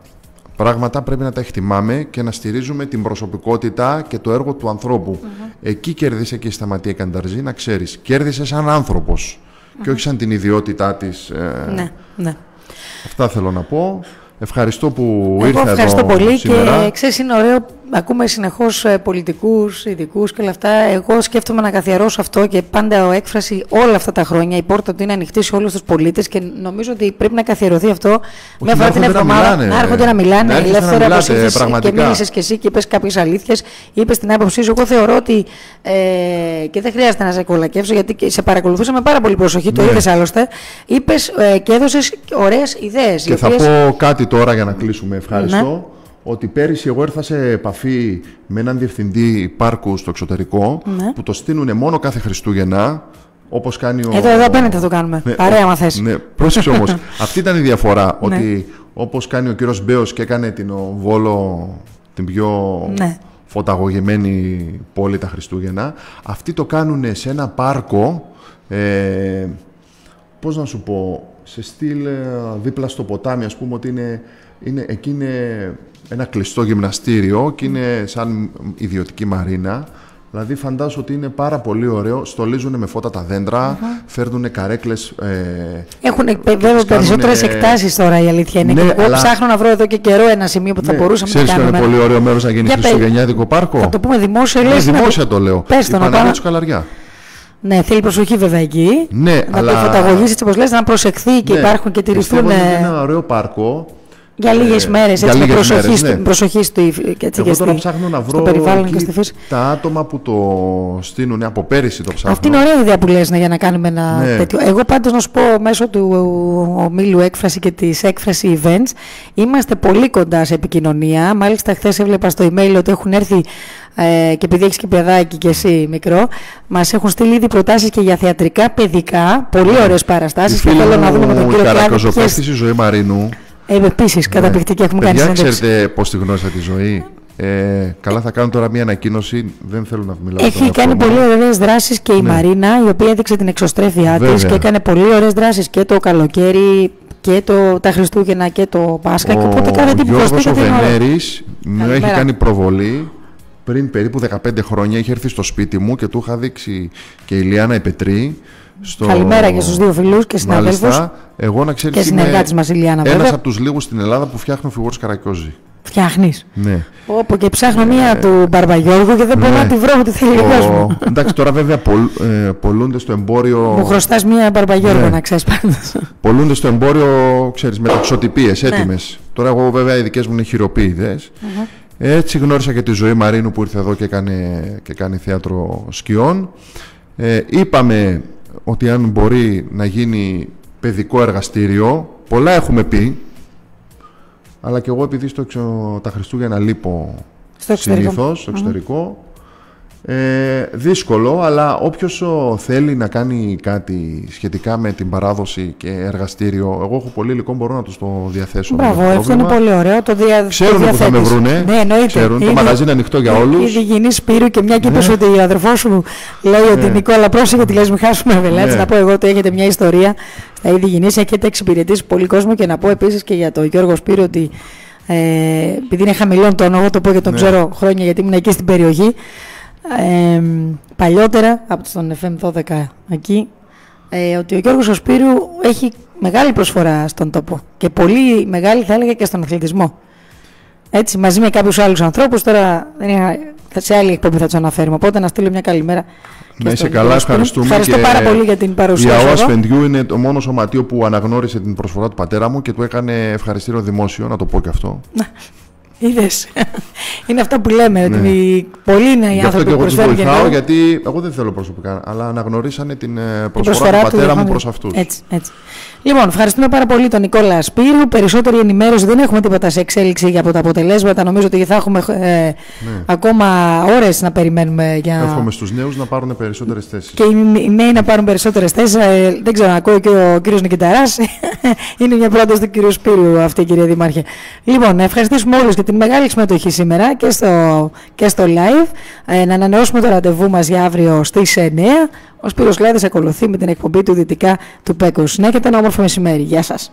πράγματα πρέπει να τα εκτιμάμε και να στηρίζουμε την προσωπικότητα και το έργο του ανθρώπου. Εκεί κέρδισε και η Σταματία Κανταρζή, να ξέρεις. Κέρδισε σαν άνθρωπος και όχι σαν την ιδιότητά της. Ναι. Αυτά θέλω να πω. Ευχαριστώ που ήρθα εδώ. Ευχαριστώ πολύ σήμερα. Και ξέρεις, είναι ωραίο. Ακούμε συνεχώς πολιτικούς, ειδικούς και όλα αυτά. Εγώ σκέφτομαι να καθιερώσω αυτό και πάντα έκφραση όλα αυτά τα χρόνια. Η πόρτα του είναι ανοιχτή σε όλους τους πολίτες και νομίζω ότι πρέπει να καθιερωθεί αυτό μια φορά την εβδομάδα. Να έρχονται να μιλάνε ελεύθερα, όπως ήρθες και μίλησες και εσύ και είπες κάποιες αλήθειες. Είπες την άποψή σου. Εγώ θεωρώ ότι. Και δεν χρειάζεται να σε κολακεύσω γιατί σε παρακολουθούσα με πάρα πολύ προσοχή. Το είδες άλλωστε. Είπες και έδωσες ωραίες ιδέες. Και θα πω κάτι τώρα για να κλείσουμε. Ευχαριστώ. Ότι πέρυσι εγώ ήρθα σε επαφή με έναν διευθυντή πάρκου στο εξωτερικό που το στείλουν μόνο κάθε Χριστούγεννα, όπως κάνει ο... Εδώ απέναντι θα το κάνουμε. Παρέα μα θες. Ναι, πρόσεξε όμως. Αυτή ήταν η διαφορά, ότι όπως κάνει ο κύριος Μπέος και έκανε την Βόλο την πιο φωταγωγεμένη πόλη τα Χριστούγεννα, αυτοί το κάνουν σε ένα πάρκο, πώς να σου πω, σε στυλ δίπλα στο ποτάμι, ας πούμε ότι εκεί είναι ένα κλειστό γυμναστήριο και είναι σαν ιδιωτική μαρίνα. Δηλαδή φαντάζομαι ότι είναι πάρα πολύ ωραίο. Στολίζουν με φώτα τα δέντρα, φέρνουν καρέκλες. Έχουν βέβαια περισσότερες εκτάσεις τώρα, η αλήθεια είναι. Ναι, εγώ ψάχνω να βρω εδώ και καιρό ένα σημείο που θα μπορούσαμε να κάνουμε. Ξέρεις, είναι πολύ ωραίο μέρος να γίνει χριστουγεννιάτικο πάρκο. Θα το πούμε δημόσια. Δημόσια το λέω. Πες το, η Παναγία του Καλαριά. Ναι, θέλει προσοχή βέβαια εκεί. Ναι, να το φωταγωγήσει έτσι όπως λες, να προσεχθεί και υπάρχουν και τηρηθούν. Είναι ένα ωραίο πάρκο. Για λίγες μέρες, έτσι, με προσοχή εγώ τώρα ψάχνω να βρω τα άτομα που το στείλουν, από πέρυσι το ψάχνω. Αυτή είναι ωραία ιδέα που λες, για να κάνουμε ένα τέτοιο. Εγώ πάντως να σου πω, μέσω του ομίλου Έκφραση και της Έκφραση Events, είμαστε πολύ κοντά σε επικοινωνία. Μάλιστα χθες έβλεπα στο email ότι έχουν έρθει, και επειδή έχεις και παιδάκι και εσύ μικρό, μας έχουν στείλει ήδη προτάσεις και για θεατρικά, παιδικά, πολύ ωραίες παραστάσεις. Και θέλω να δούμε με τον κύριο Κλάδη. Η Ζωή Μαρίνου. Επίσης, καταπληκτική, έχουμε κάνει συνέντευξη. Ξέρετε πώς τη γνώρισα τη Ζωή. Καλά, θα κάνω τώρα μια ανακοίνωση. Δεν θέλω να μιλάω. Έχει κάνει πολύ ωραίες δράσεις και η Μαρίνα, η οποία έδειξε την εξωστρέφειά της και έκανε πολύ ωραίες δράσεις και το καλοκαίρι και τα Χριστούγεννα και το Πάσχα. Και οπότε κάθε τι που Γιώργος ο Βενέρης μου έχει κάνει προβολή. Πριν περίπου 15 χρόνια είχε έρθει στο σπίτι μου και του είχα δείξει και η Λιάννα Πετρή. Καλημέρα και στους δύο φίλους και συναδέλφους. Εγώ να ξέρεις, και συνεργάτης μας η Λιάννα, βέβαια. Ένας από τους λίγους στην Ελλάδα που φτιάχνουν φιγούρες Καρακιόζη. Φτιάχνεις? Ναι. Όπου και ψάχνω μία του Μπαρμπαγιώργου και δεν μπορώ να τη βρω, ότι θέλει ο κόσμος. Εντάξει, τώρα βέβαια πολλούνται στο εμπόριο. Μου χρωστάς μία Μπαρμπαγιώργου, να ξέρεις πάντως. Πολλούνται στο εμπόριο, ξέρεις, με ταξοτυπίες έτοιμες. Τώρα εγώ βέβαια οι δικές μου είναι χειροποίητες. Έτσι γνώρισα και τη Ζωή Μαρίνου που ήρθε εδώ και κάνει θέατρο σκιών. Είπαμε ότι αν μπορεί να γίνει παιδικό εργαστήριο, πολλά έχουμε πει, αλλά και εγώ επειδή τα Χριστούγεννα λείπω συνήθως στο εξωτερικό, δύσκολο, αλλά όποιος θέλει να κάνει κάτι σχετικά με την παράδοση και εργαστήριο, εγώ έχω πολύ υλικό, μπορώ να τους το διαθέσω. Μπράβο, αυτό είναι πολύ ωραίο. Ξέρουν που θα με βρούνε. Ναι, εννοείται. Ξέρουν, το μαγαζί είναι ανοιχτό για όλους. Ήδη γίνει Σπύρου και μια και είπες ότι ο αδερφός σου λέει ότι Νικόλα, πρόσεχε, τη λες, μην χάσουμε βελάτες. Να πω εγώ ότι έχετε μια ιστορία στα Είδη Γινής, έχετε εξυπηρετήσει πολύ κόσμο, και να πω επίσης και για τον Γιώργο Σπύρου ότι επειδή είναι χαμηλών τόνο, εγώ το πω και τον ξέρω χρόνια γιατί ήμουν εκεί στην περιοχή. Παλιότερα από τον FM 12 εκεί, ότι ο Γιώργος ο Σπύρου έχει μεγάλη προσφορά στον τόπο και πολύ μεγάλη, θα έλεγα, και στον αθλητισμό, έτσι, μαζί με κάποιους άλλους ανθρώπους. Τώρα σε άλλη εκπομπή θα τους αναφέρουμε, οπότε να στείλω μια καλημέρα. Να είσαι καλά, ευχαριστούμε. Ευχαριστώ πάρα πολύ για την παρουσία σου. Η ΑΟΑ Σφεντιού είναι το μόνο σωματείο που αναγνώρισε την προσφορά του πατέρα μου και του έκανε ευχαριστήριο δημόσιο, να το πω και αυτό. Είδες. Είναι αυτά που λέμε, ότι πολλοί είναι οι άνθρωποι που προσφέρουν. Γι' αυτό και εγώ τους βοηθάω, γιατί εγώ δεν θέλω προσωπικά, αλλά αναγνωρίσανε την προσφορά του πατέρα μου προς αυτούς. Έτσι. Λοιπόν, ευχαριστούμε πάρα πολύ τον Νικόλα Σπύρου. Περισσότερη ενημέρωση δεν έχουμε τίποτα σε εξέλιξη από τα αποτελέσματα. Νομίζω ότι θα έχουμε ακόμα ώρες να περιμένουμε. Εύχομαι στους νέους να πάρουν περισσότερες θέσεις. Και οι νέοι να πάρουν περισσότερες θέσεις. Δεν ξέρω, να ακούω και ο κύριος Νικηταράς. Είναι μια πρόταση του κύριου Σπύρου αυτή, κύριε Δήμαρχε. Λοιπόν, να ευχαριστήσουμε όλους για την μεγάλη συμμετοχή σήμερα και στο live. Να ανανεώσουμε το ραντεβού μας για αύριο στις 9. Ο Σπύρος Λάδης ακολουθεί με την εκπομπή του Δυτικά του Πέκους. Να έχετε ένα όμορφο μεσημέρι. Γεια σας.